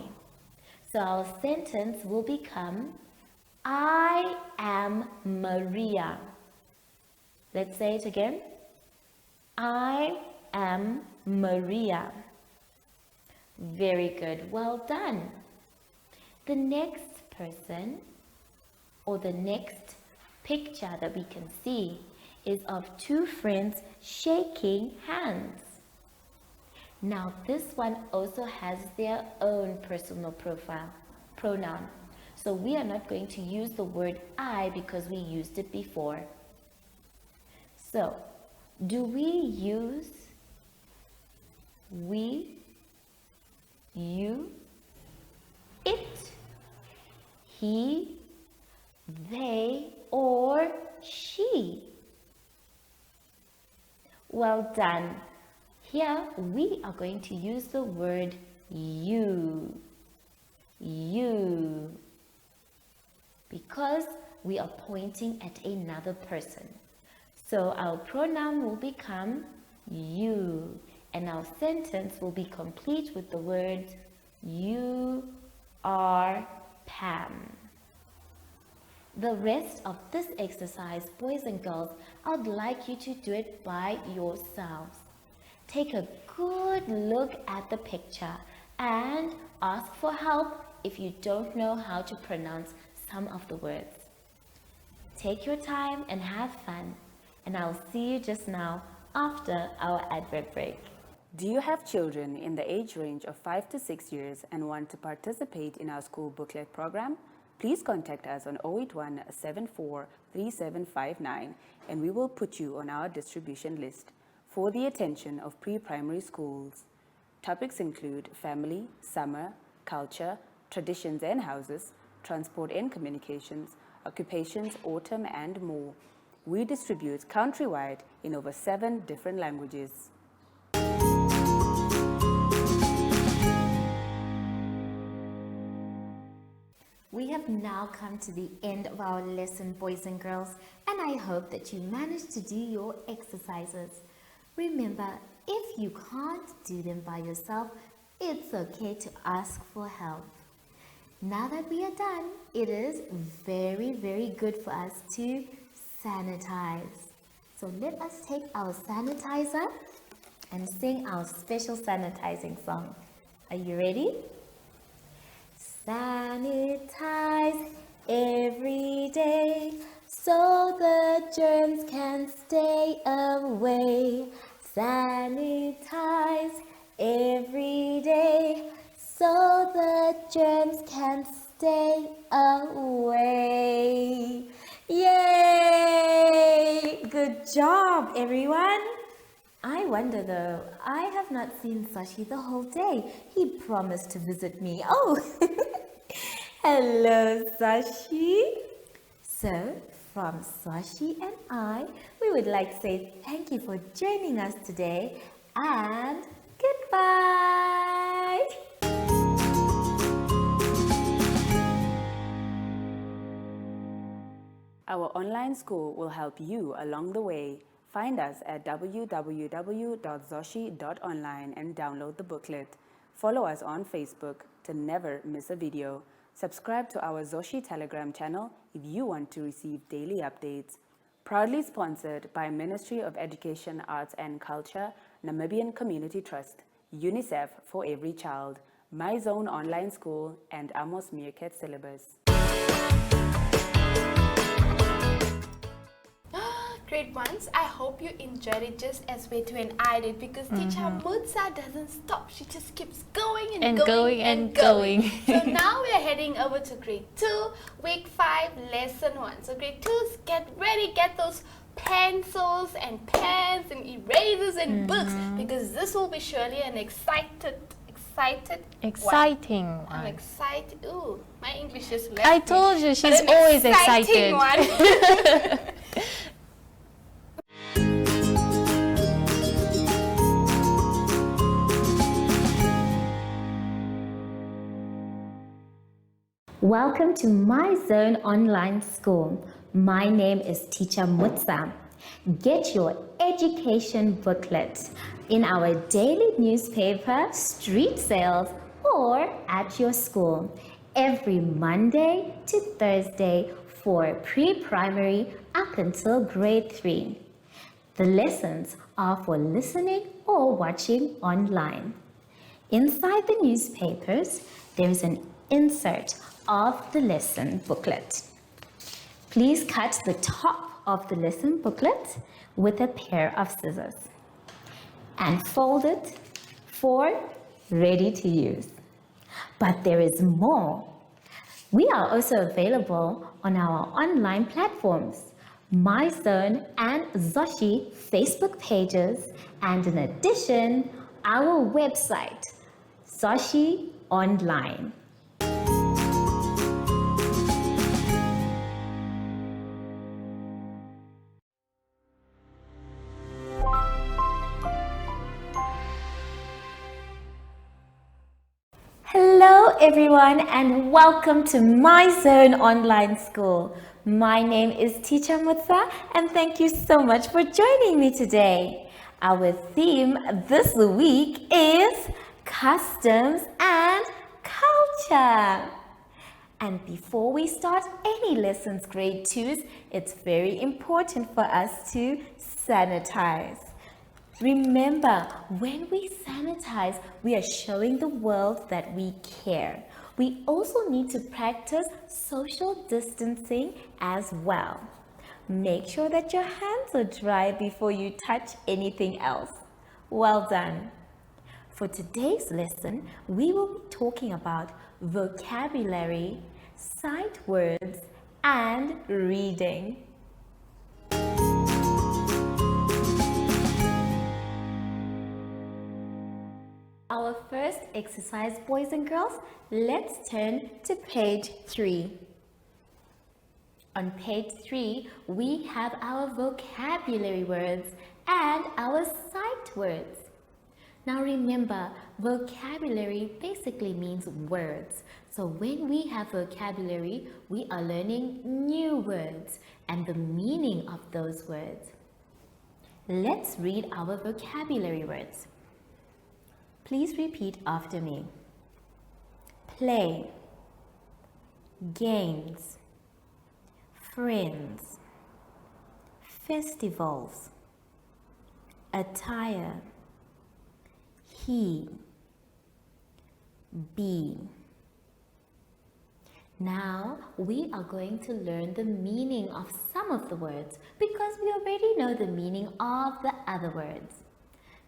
[SPEAKER 3] So our sentence will become, I am Maria. Let's say it again. I am Maria. Very good. Well done. The next person or the next picture that we can see is of two friends shaking hands. Now this one also has their own personal pronoun. So we are not going to use the word I because we used it before. So, do we use we, you, it, he, they, or she? Well done. Here we are going to use the word you. You. Because we are pointing at another person. So our pronoun will become you. And our sentence will be complete with the words, you are Pam. The rest of this exercise, boys and girls, I'd like you to do it by yourselves. Take a good look at the picture and ask for help if you don't know how to pronounce some of the words. Take your time and have fun, and I'll see you just now after our advert break.
[SPEAKER 5] Do you have children in the age range of 5 to 6 years and want to participate in our school booklet program? Please contact us on 081 74 3759 and we will put you on our distribution list for the attention of pre-primary schools. Topics include family, summer, culture, traditions and houses, transport and communications, occupations, autumn and more. We distribute countrywide in over 7 different languages.
[SPEAKER 3] We have now come to the end of our lesson, boys and girls, and I hope that you managed to do your exercises. Remember, if you can't do them by yourself, it's okay to ask for help. Now that we are done, it is very, very good for us to sanitize. So let us take our sanitizer and sing our special sanitizing song. Are you ready? Sanitize every day so the germs can stay away. Sanitize every day so the germs can stay away. Yay! Good job, everyone! I wonder though, I have not seen Sashi the whole day. He promised to visit me. Oh, hello Sashi. So, from Sashi and I, we would like to say thank you for joining us today and goodbye.
[SPEAKER 5] Our online school will help you along the way. Find us at www.zoshi.online and download the booklet. Follow us on Facebook to never miss a video. Subscribe to our Zoshi Telegram channel if you want to receive daily updates. Proudly sponsored by Ministry of Education, Arts and Culture, Namibian Community Trust, UNICEF for Every Child, My Zone Online School, and Amos Meerkat Syllabus.
[SPEAKER 2] Grade ones, I hope you enjoyed it just as Vetu and I did, because teacher Mutsa doesn't stop. She just keeps going and going. So now we're heading over to grade 2, week 5, lesson 1. So grade 2s, get ready, get those pencils and pens and erasers and books, because this will be surely an exciting one. I'm excited. Ooh, my English just left
[SPEAKER 4] I told you, she's always excited.
[SPEAKER 2] One.
[SPEAKER 3] Welcome to My Zone Online School. My name is Teacher Mutsa. Get your education booklet in our daily newspaper, street sales, or at your school every Monday to Thursday for pre-primary up until grade 3. The lessons are for listening or watching online. Inside the newspapers, there is an insert of the lesson booklet. Please cut the top of the lesson booklet with a pair of scissors and fold it for ready to use. But there is more. We are also available on our online platforms, MyZone and Zoshi Facebook pages, and in addition, our website, Zoshi Online. Hello everyone and welcome to My Zone Online School. My name is Teacher Mutsa and thank you so much for joining me today. Our theme this week is customs and culture. And before we start any lessons, grade 2s, it's very important for us to sanitize. Remember, when we sanitize, we are showing the world that we care. We also need to practice social distancing as well. Make sure that your hands are dry before you touch anything else. Well done. For today's lesson, we will be talking about vocabulary, sight words, and reading. Our first exercise, boys and girls, let's turn to page 3. On page 3, we have our vocabulary words and our sight words. Now remember, vocabulary basically means words. So when we have vocabulary, we are learning new words and the meaning of those words. Let's read our vocabulary words. Please repeat after me. Play, games, friends, festivals, attire, he, be. Now we are going to learn the meaning of some of the words because we already know the meaning of the other words.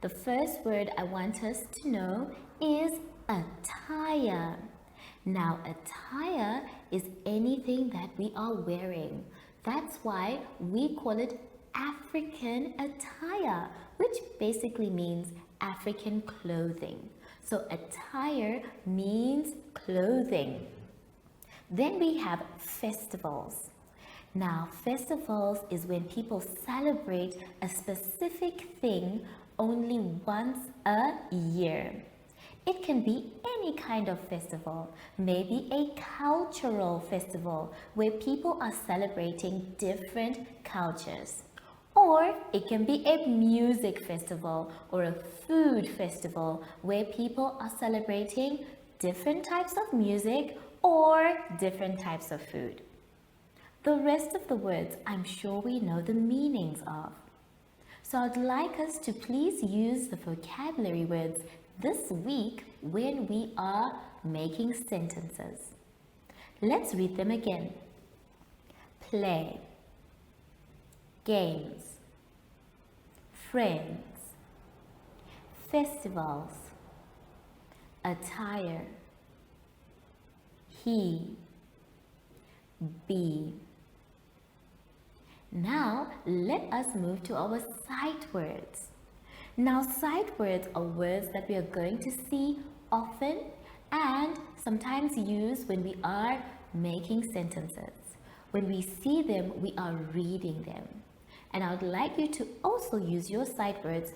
[SPEAKER 3] The first word I want us to know is attire. Now, attire is anything that we are wearing. That's why we call it African attire, which basically means African clothing. So, attire means clothing. Then we have festivals. Now, festivals is when people celebrate a specific thing only once a year. It can be any kind of festival, maybe a cultural festival where people are celebrating different cultures. Or it can be a music festival or a food festival where people are celebrating different types of music or different types of food. The rest of the words I'm sure we know the meanings of. So I'd like us to please use the vocabulary words this week when we are making sentences. Let's read them again. Play, games, friends, festivals, attire, he, be. Now, let us move to our sight words. Now, sight words are words that we are going to see often and sometimes use when we are making sentences. When we see them, we are reading them. And I would like you to also use your sight words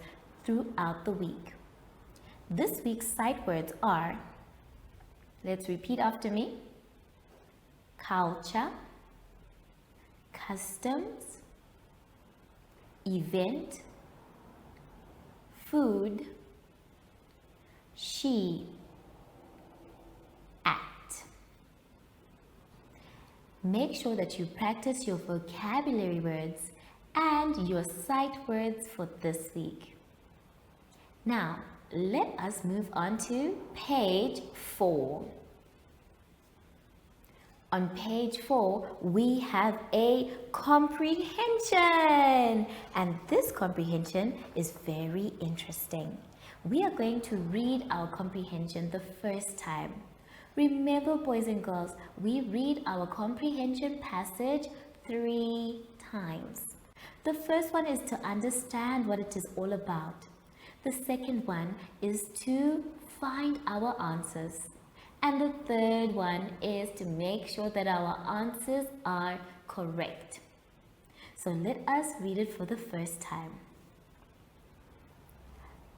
[SPEAKER 3] throughout the week. This week's sight words are, let's repeat after me, culture, customs, event, food, she, act. Make sure that you practice your vocabulary words and your sight words for this week. Now, let us move on to page 4. On page 4, we have a comprehension, and this comprehension is very interesting. We are going to read our comprehension the first time. Remember, boys and girls, we read our comprehension passage 3 times. The first one is to understand what it is all about. The second one is to find our answers. And the third one is to make sure that our answers are correct. So let us read it for the first time.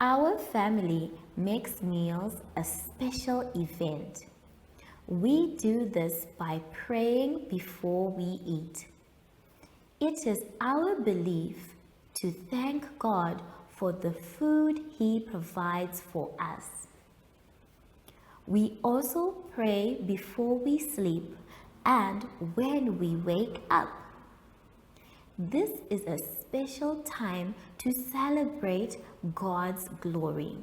[SPEAKER 3] Our family makes meals a special event. We do this by praying before we eat. It is our belief to thank God for the food He provides for us. We also pray before we sleep and when we wake up. This is a special time to celebrate God's glory.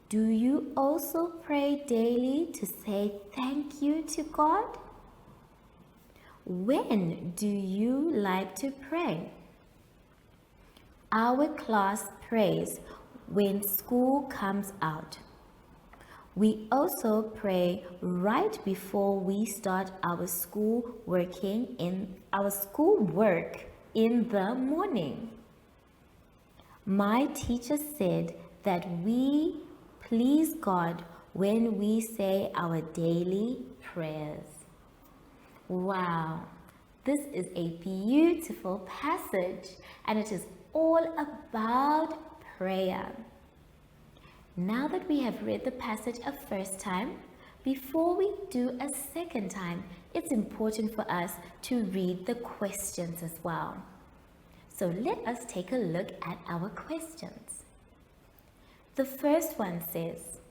[SPEAKER 3] Do you also pray daily to say thank you to God? When do you like to pray? Our class prays when school comes out. We also pray right before we start our schoolwork in the morning. My teacher said that we please God when we say our daily prayers. Wow, this is a beautiful passage, and it is all about prayer. Now that we have read the passage a first time, before we do a second time, it's important for us to read the questions as well. So let us take a look at our questions. The first one says,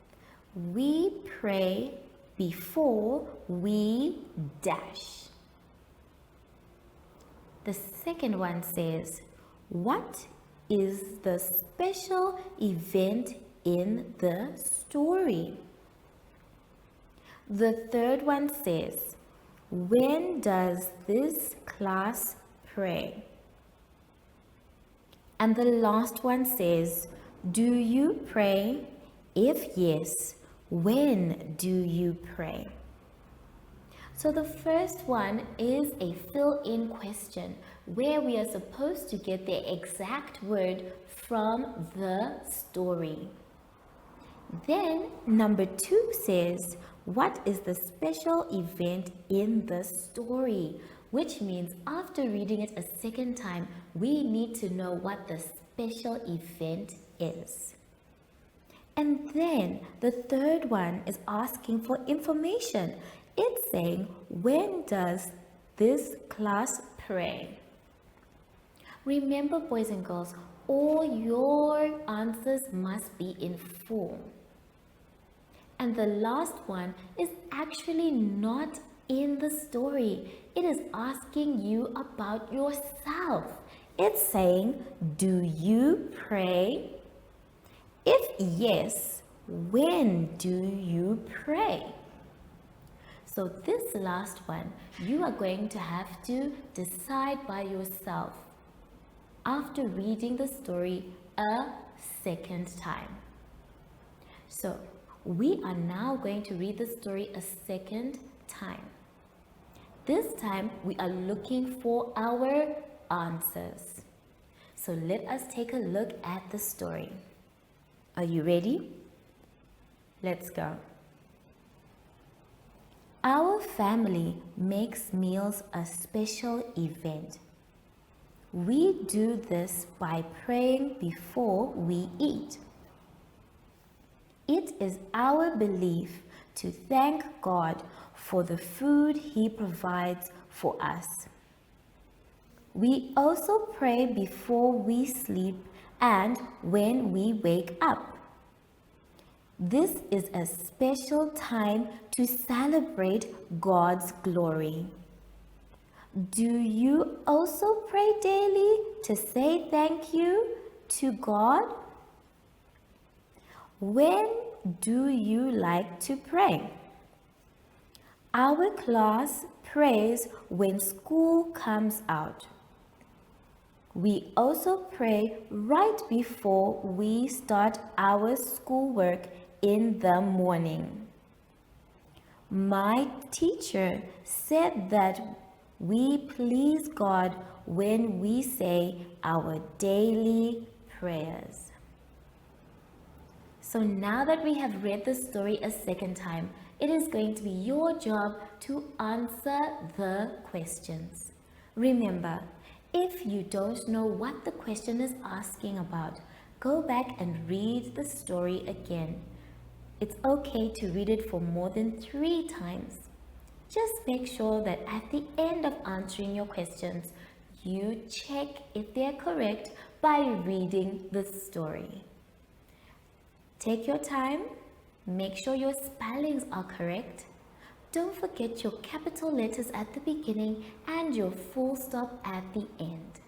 [SPEAKER 3] we pray before we dash. The second one says, what is the special event in the story? The third one says, when does this class pray? And the last one says, do you pray? If yes, when do you pray? So the first one is a fill-in question where we are supposed to get the exact word from the story. Then number 2 says, what is the special event in the story? Which means after reading it a second time, we need to know what the special event is. And then the third one is asking for information. It's saying, when does this class pray? Remember, boys and girls, all your answers must be in full. And the last one is actually not in the story. It is asking you about yourself. It's saying, do you pray? If yes, when do you pray? So this last one, you are going to have to decide by yourself after reading the story a second time. So we are now going to read the story a second time. This time we are looking for our answers. So let us take a look at the story. Are you ready? Let's go. Our family makes meals a special event. We do this by praying before we eat. It is our belief to thank God for the food He provides for us. We also pray before we sleep and when we wake up. This is a special time to celebrate God's glory. Do you also pray daily to say thank you to God? When do you like to pray? Our class prays when school comes out. We also pray right before we start our schoolwork in the morning. My teacher said that we please God when we say our daily prayers. So now that we have read the story a second time, it is going to be your job to answer the questions. Remember, if you don't know what the question is asking about, go back and read the story again. It's okay to read it for more than 3 times. Just make sure that at the end of answering your questions, you check if they're correct by reading the story. Take your time, make sure your spellings are correct. Don't forget your capital letters at the beginning and your full stop at the end.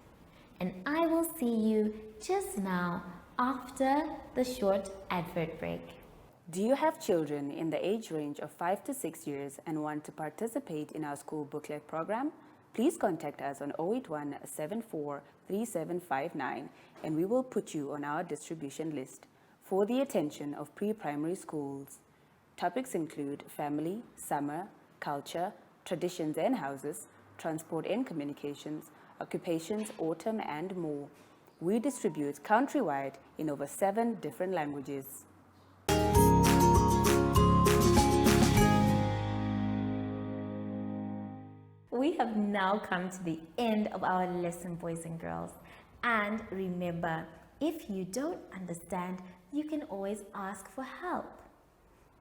[SPEAKER 3] And I will see you just now after the short advert break.
[SPEAKER 5] Do you have children in the age range of 5 to 6 years and want to participate in our school booklet program? Please contact us on 081 74 3759 and we will put you on our distribution list for the attention of pre-primary schools. Topics include family, summer, culture, traditions and houses, transport and communications, occupations, autumn and more. We distribute countrywide in over 7 different languages.
[SPEAKER 3] We have now come to the end of our lesson, boys and girls. And remember, if you don't understand, you can always ask for help.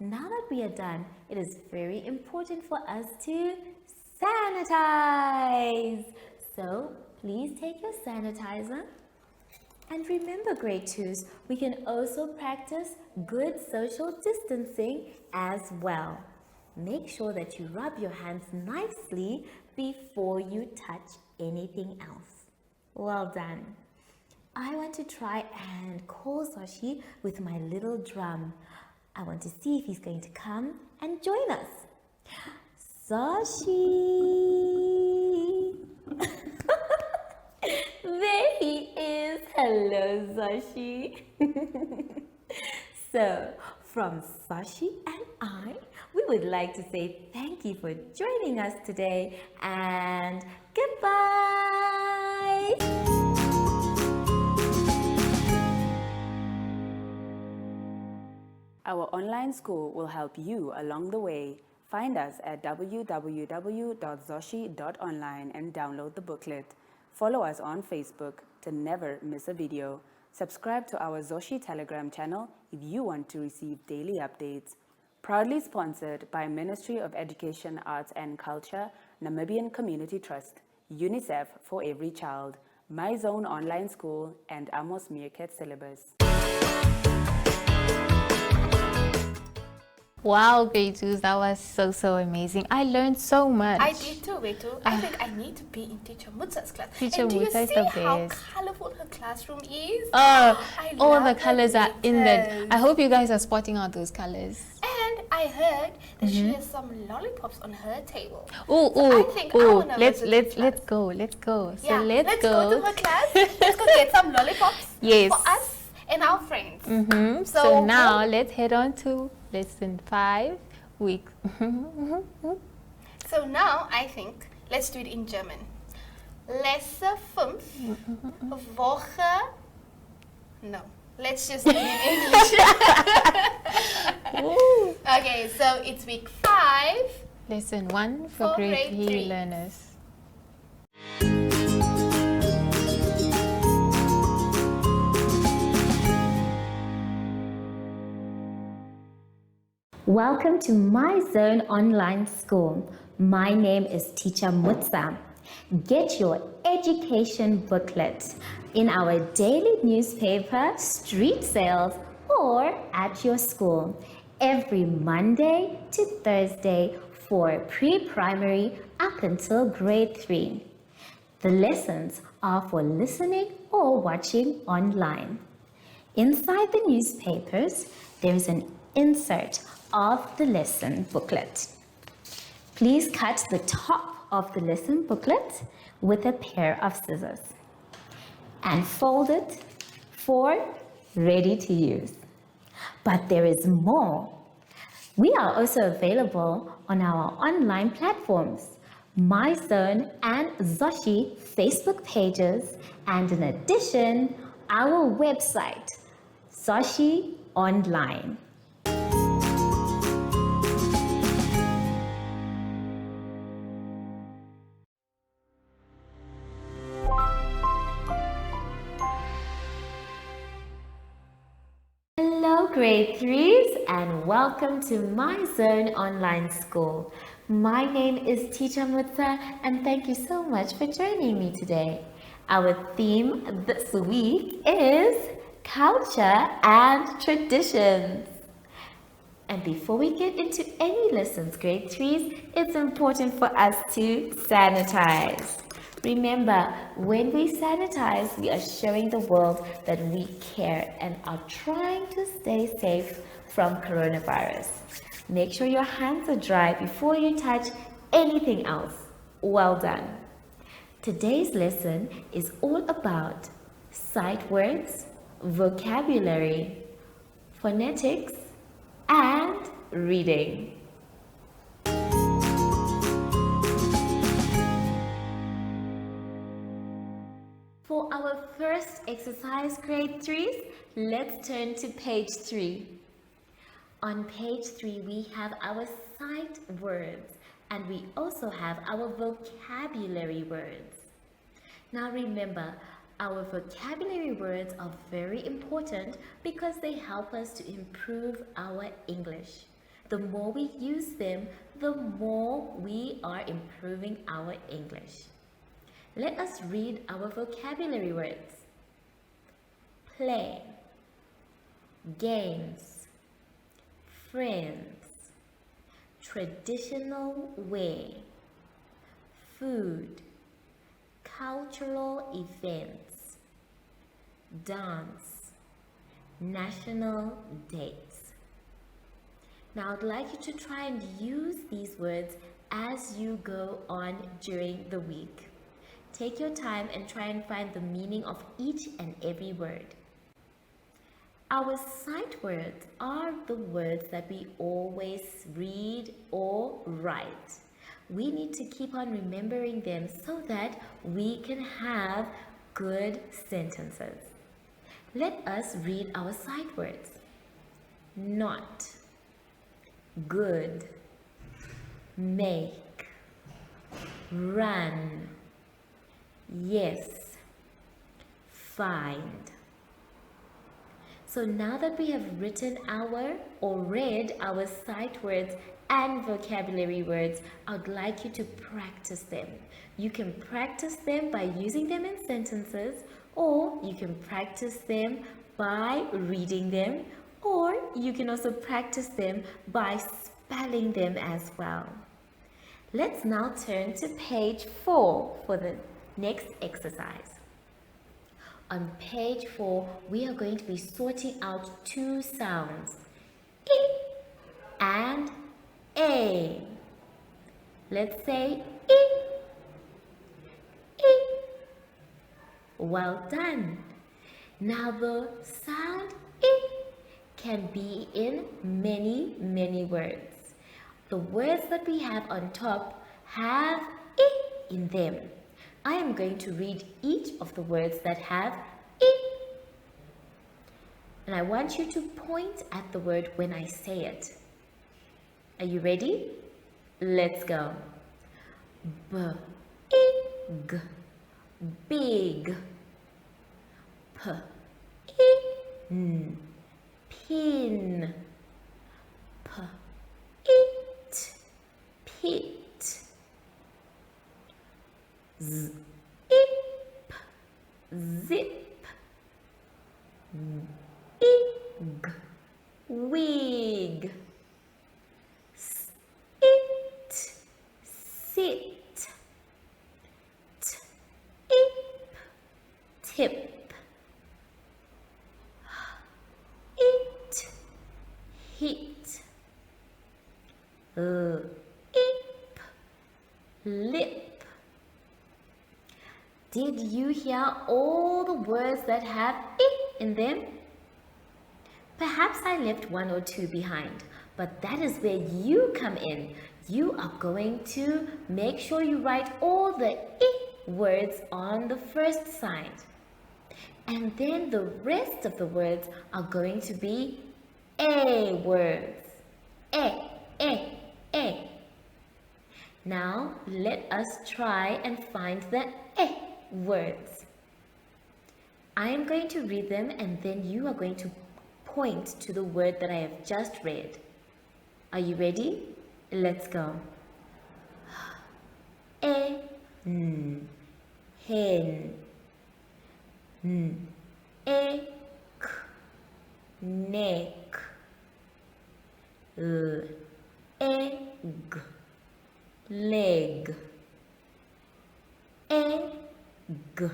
[SPEAKER 3] Now that we are done, it is very important for us to sanitize. So please take your sanitizer. And remember, grade 2s, we can also practice good social distancing as well. Make sure that you rub your hands nicely before you touch anything else. Well done. I want to try and call Zoshi with my little drum. I want to see if he's going to come and join us. Zoshi! There he is. Hello, Zoshi. So, from Zoshi and I, we would like to say thank you for joining us today and goodbye!
[SPEAKER 5] Our online school will help you along the way. Find us at www.zoshi.online and download the booklet. Follow us on Facebook to never miss a video. Subscribe to our Zoshi Telegram channel if you want to receive daily updates. Proudly sponsored by Ministry of Education, Arts and Culture, Namibian Community Trust, UNICEF for Every Child, My Zone Online School, and Amos Meerkat Syllabus.
[SPEAKER 4] Wow, grade 2s, that was so amazing. I learned so much.
[SPEAKER 2] I did too, Betu. I think I need to be in Teacher Mutsa's class.
[SPEAKER 4] Teacher
[SPEAKER 2] and do you
[SPEAKER 4] Mutsa is
[SPEAKER 2] see
[SPEAKER 4] the
[SPEAKER 2] how
[SPEAKER 4] best.
[SPEAKER 2] colorful her classroom is?
[SPEAKER 4] Oh,
[SPEAKER 2] I
[SPEAKER 4] all
[SPEAKER 2] love
[SPEAKER 4] the colors are in there.
[SPEAKER 2] glitters.
[SPEAKER 4] I hope you guys are spotting out those colors.
[SPEAKER 2] And I heard that she has some lollipops on her table.
[SPEAKER 4] Oh,
[SPEAKER 2] I think I wanna
[SPEAKER 4] let's
[SPEAKER 2] visit her
[SPEAKER 4] let's
[SPEAKER 2] class.
[SPEAKER 4] go. Let's go. So
[SPEAKER 2] Yeah,
[SPEAKER 4] let's
[SPEAKER 2] go to her class. Let's go get some lollipops
[SPEAKER 4] Yes.
[SPEAKER 2] for us and our friends.
[SPEAKER 4] So now let's head on to lesson 5.
[SPEAKER 2] So now I think let's do it in German. Lesson 5, Woche. No, let's just do it in English. Okay, so it's week 5.
[SPEAKER 4] Lesson 1 for
[SPEAKER 2] For
[SPEAKER 4] grade
[SPEAKER 2] grade
[SPEAKER 4] 3
[SPEAKER 2] 3.
[SPEAKER 4] learners.
[SPEAKER 3] Welcome to My Zone Online School. My name is Teacher Mutsa. Get your education booklet in our daily newspaper, street sales, or at your school every Monday to Thursday for pre-primary up until grade 3. The lessons are for listening or watching online. Inside the newspapers, there is an insert of the lesson booklet. Please cut the top of the lesson booklet with a pair of scissors and fold it for ready to use. But there is more. We are also available on our online platforms, MyZone and Zacky Facebook pages, and in addition, our website, Zacky Online. Hello grade 3s and welcome to My Zone Online School. My name is Teacher Mutsa and thank you so much for joining me today. Our theme this week is culture and traditions. And before we get into any lessons, grade 3s, it's important for us to sanitize. Remember, when we sanitize, we are showing the world that we care and are trying to stay safe from coronavirus. Make sure your hands are dry before you touch anything else. Well done. Today's lesson is all about sight words, vocabulary, phonetics, and reading. For our first exercise, grade 3s, let's turn to page 3. On page 3, we have our sight words and we also have our vocabulary words. Now remember, our vocabulary words are very important because they help us to improve our English. The more we use them, the more we are improving our English. Let us read our vocabulary words. Play, games, friends, traditional way, food, cultural events, dance, national dates. Now I'd like you to try and use these words as you go on during the week. Take your time and try and find the meaning of each and every word. Our sight words are the words that we always read or write. We need to keep on remembering them so that we can have good sentences. Let us read our sight words. Not, good, make, run, yes, find. So now that we have written or read our sight words and vocabulary words, I'd like you to practice them. You can practice them by using them in sentences, or you can practice them by reading them, or you can also practice them by spelling them as well. Let's now turn to page 4 for the next exercise. On page 4, we are going to be sorting out two sounds, I and A. Let's say I. I. Well done. Now the sound I can be in many words. The words that we have on top have I in them. I am going to read each of the words that have I. And I want you to point at the word when I say it. Are you ready? Let's go. Big, big. Pin, pin. zip, zip, ig, wig, sit, sit, tip, tip, it, hit, ip, lip. Did you hear all the words that have ip in them? Perhaps I left one or two behind, but that is where you come in. You are going to make sure you write all the ip words on the first side. And then the rest of the words are going to be a words. A. Now let us try and find the words. I am going to read them and then you are going to point to the word that I have just read. Are you ready? Let's go. Hen, ek, neck, egg, leg, egg,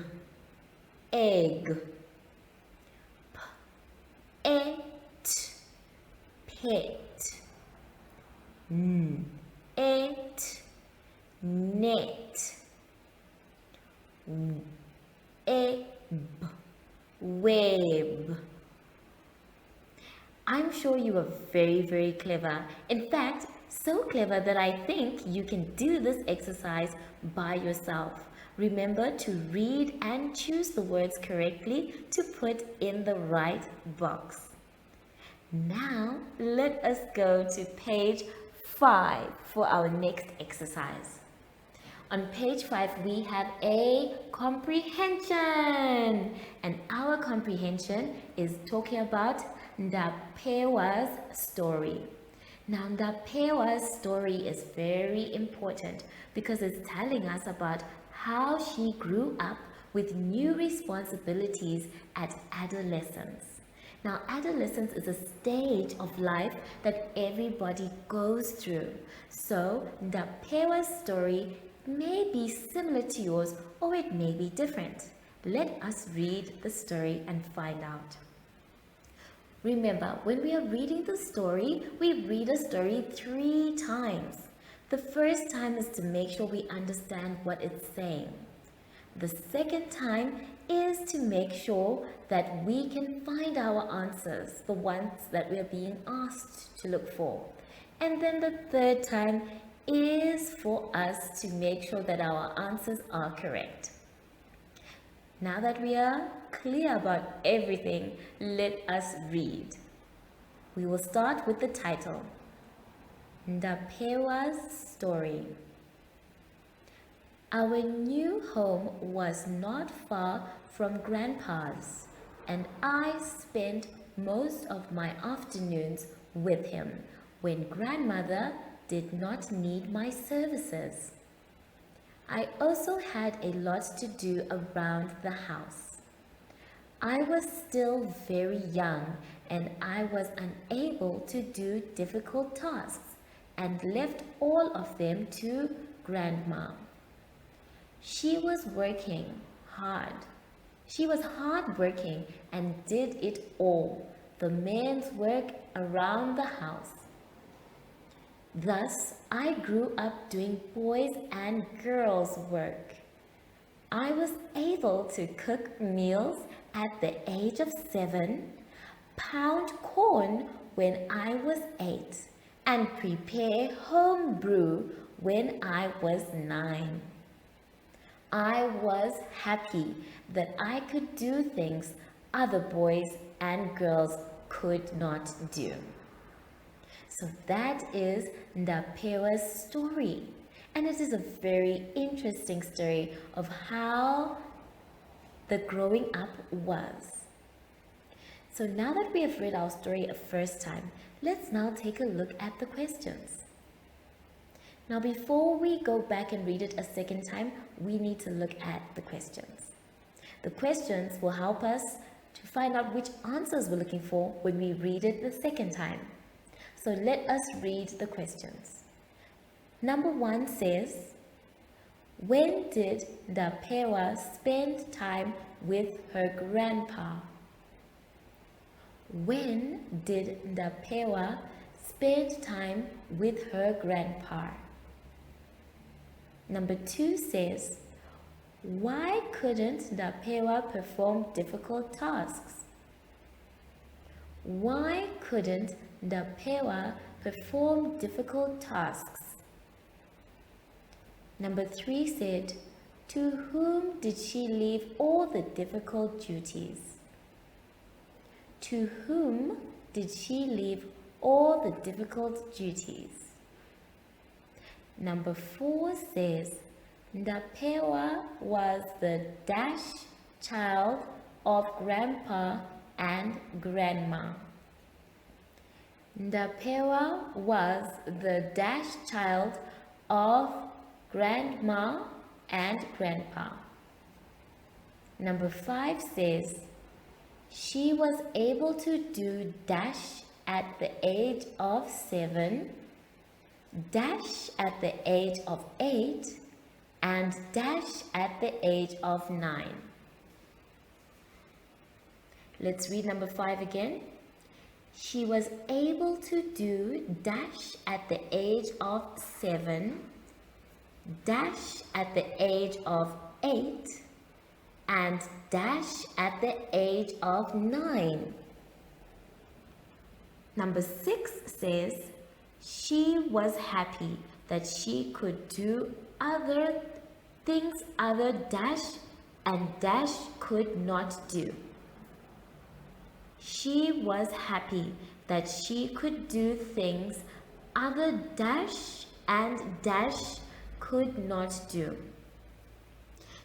[SPEAKER 3] egg, et, pet, et, net, ebb, web. I'm sure you are very, very clever. In fact, so clever that I think you can do this exercise by yourself. Remember to read and choose the words correctly to put in the right box. Now, let us go to page 5 for our next exercise. On page 5, we have a comprehension. And our comprehension is talking about Ndapewa's story. Now, Ndapewa's story is very important because it's telling us about how she grew up with new responsibilities at adolescence. Now, adolescence is a stage of life that everybody goes through. So, Ndapewa's story may be similar to yours or it may be different. Let us read the story and find out. Remember, when we are reading the story, we read a story 3 times. The first time is to make sure we understand what it's saying. The second time is to make sure that we can find our answers, the ones that we are being asked to look for. And then the third time is for us to make sure that our answers are correct. Now that we are clear about everything, let us read. We will start with the title, Ndapewa's story. Our new home was not far from Grandpa's, and I spent most of my afternoons with him when Grandmother did not need my services. I also had a lot to do around the house. I was still very young and I was unable to do difficult tasks and left all of them to Grandma. She was working hard. She was hardworking and did it all, the men's work around the house. Thus, I grew up doing boys' and girls' work. I was able to cook meals at the age of 7, pound corn when I was 8, and prepare home brew when I was 9. I was happy that I could do things other boys and girls could not do. So that is Ndapewa's story. And it is a very interesting story of how the growing up was. So now that we have read our story a first time, let's now take a look at the questions. Now, before we go back and read it a second time, we need to look at the questions. The questions will help us to find out which answers we're looking for when we read it the second time. So let us read the questions. Number 1 says, when did Ndapewa spend time with her grandpa? When did Ndapewa spend time with her grandpa? Number 2 says, why couldn't Ndapewa perform difficult tasks? Why couldn't Ndapewa perform difficult tasks? Number 3 said, to whom did she leave all the difficult duties? To whom did she leave all the difficult duties? Number 4 says, Ndapewa was the dash child of grandpa and grandma. Ndapewa was the dash child of grandma and grandpa. Number 5 says, she was able to do dash at the age of 7, dash at the age of 8, and dash at the age of 9. Let's read number 5 again. She was able to do dash at the age of 7, dash at the age of 8, and dash at the age of 9. Number 6 says, she was happy that she could do other things other dash and dash could not do. She was happy that she could do things other dash and dash could not do.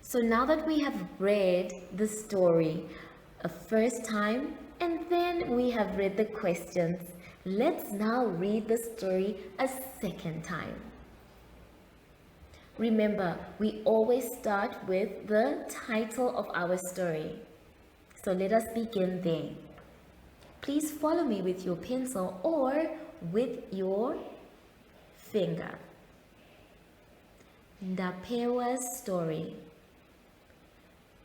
[SPEAKER 3] So now that we have read the story a first time and then we have read the questions, let's now read the story a second time. Remember, we always start with the title of our story. So let us begin there. Please follow me with your pencil or with your finger. Ndapewa's story.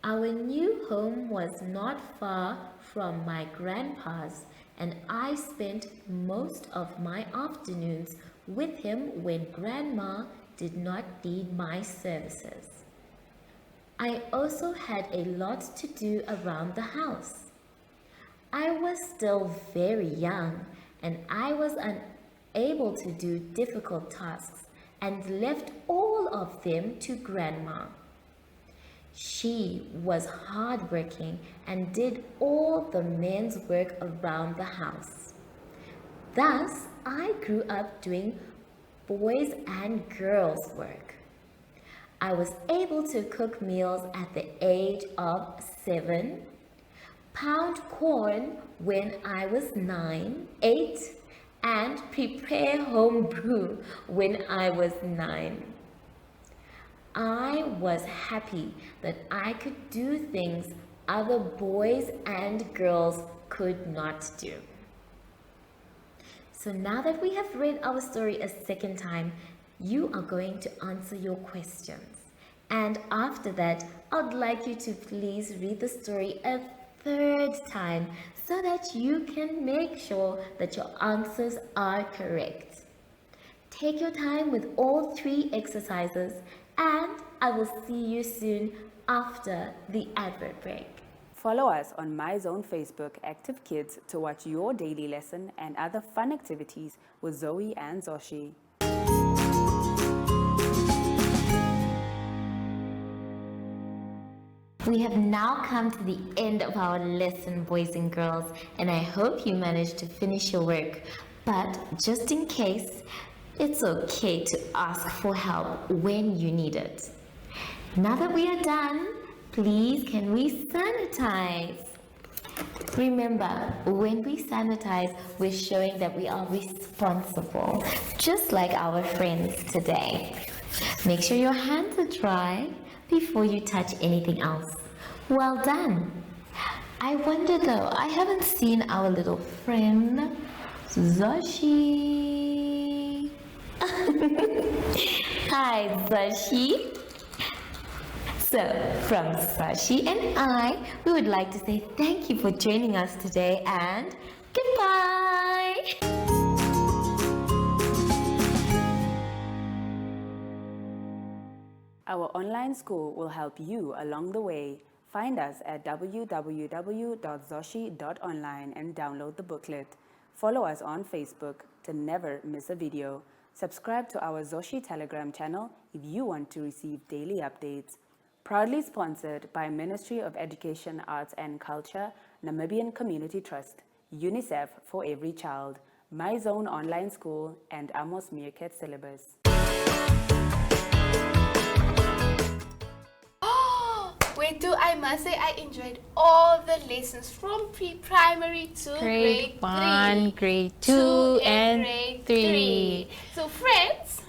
[SPEAKER 3] Our new home was not far from my grandpa's, and I spent most of my afternoons with him when Grandma did not need my services. I also had a lot to do around the house. I was still very young, and I was unable to do difficult tasks and left all of them to Grandma. She was hardworking and did all the men's work around the house. Thus, I grew up doing boys' and girls' work. I was able to cook meals at the age of 7, pound corn when I was 8, and prepare home brew when I was 9. I was happy that I could do things other boys and girls could not do. So now that we have read our story a second time, you are going to answer your questions. And after that, I'd like you to please read the story a third time so that you can make sure that your answers are correct. Take your time with all 3 exercises, and I will see you soon after the advert break.
[SPEAKER 5] Follow us on MyZone Facebook Active Kids to watch your daily lesson and other fun activities with Zoey and Zacky.
[SPEAKER 3] We have now come to the end of our lesson, boys and girls, and I hope you managed to finish your work. But just in case, it's okay to ask for help when you need it. Now that we are done, please can we sanitize? Remember, when we sanitize, we're showing that we are responsible, just like our friends today. Make sure your hands are dry before you touch anything else. Well done. I wonder though, I haven't seen our little friend, Zashi. Hi, Zashi. So, from Sashi and I, we would like to say thank you for joining us today and goodbye!
[SPEAKER 5] Our online school will help you along the way. Find us at www.zoshi.online and download the booklet. Follow us on Facebook to never miss a video. Subscribe to our Zoshi Telegram channel if you want to receive daily updates. Proudly sponsored by Ministry of Education, Arts and Culture, Namibian Community Trust, UNICEF for Every Child, My Zone Online School, and Amos Meerkat Syllabus.
[SPEAKER 2] Wait, I must say I enjoyed all the lessons from pre-primary to grade
[SPEAKER 4] 1,
[SPEAKER 2] 3,
[SPEAKER 4] grade 2, and
[SPEAKER 2] grade
[SPEAKER 4] 3.
[SPEAKER 2] So friends,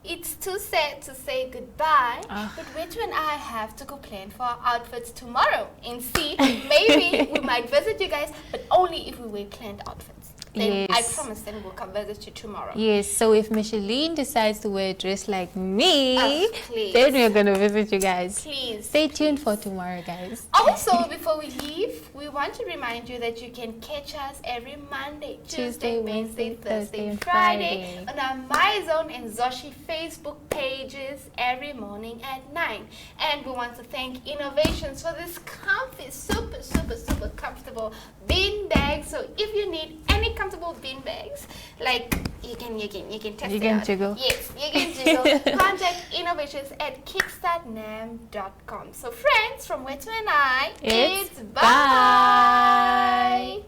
[SPEAKER 2] it's too sad to say goodbye, but Wetu and I have to go plan for our outfits tomorrow and see, maybe we might visit you guys, but only if we wear planned outfits. Then I promise then we'll come visit you tomorrow.
[SPEAKER 4] Yes, so if Micheline decides to wear a dress like me,
[SPEAKER 2] please.
[SPEAKER 4] then we're going to visit you guys.
[SPEAKER 2] Please.
[SPEAKER 4] Stay tuned for tomorrow, guys.
[SPEAKER 2] Also, before we leave, we want to remind you that you can catch us every Monday, Tuesday, Wednesday, Thursday, and Friday on our My Zone and Zoshi Facebook pages every morning at 9. And we want to thank Innovations for this comfy, super, super, super comfortable bean bag. So if you need any comfortable bean bags, like you can test it out.
[SPEAKER 4] Jiggle.
[SPEAKER 2] Yes, you can jiggle. Contact Innovations at kickstartnam.com. So friends, from Wetu and I,
[SPEAKER 4] It's
[SPEAKER 2] bye.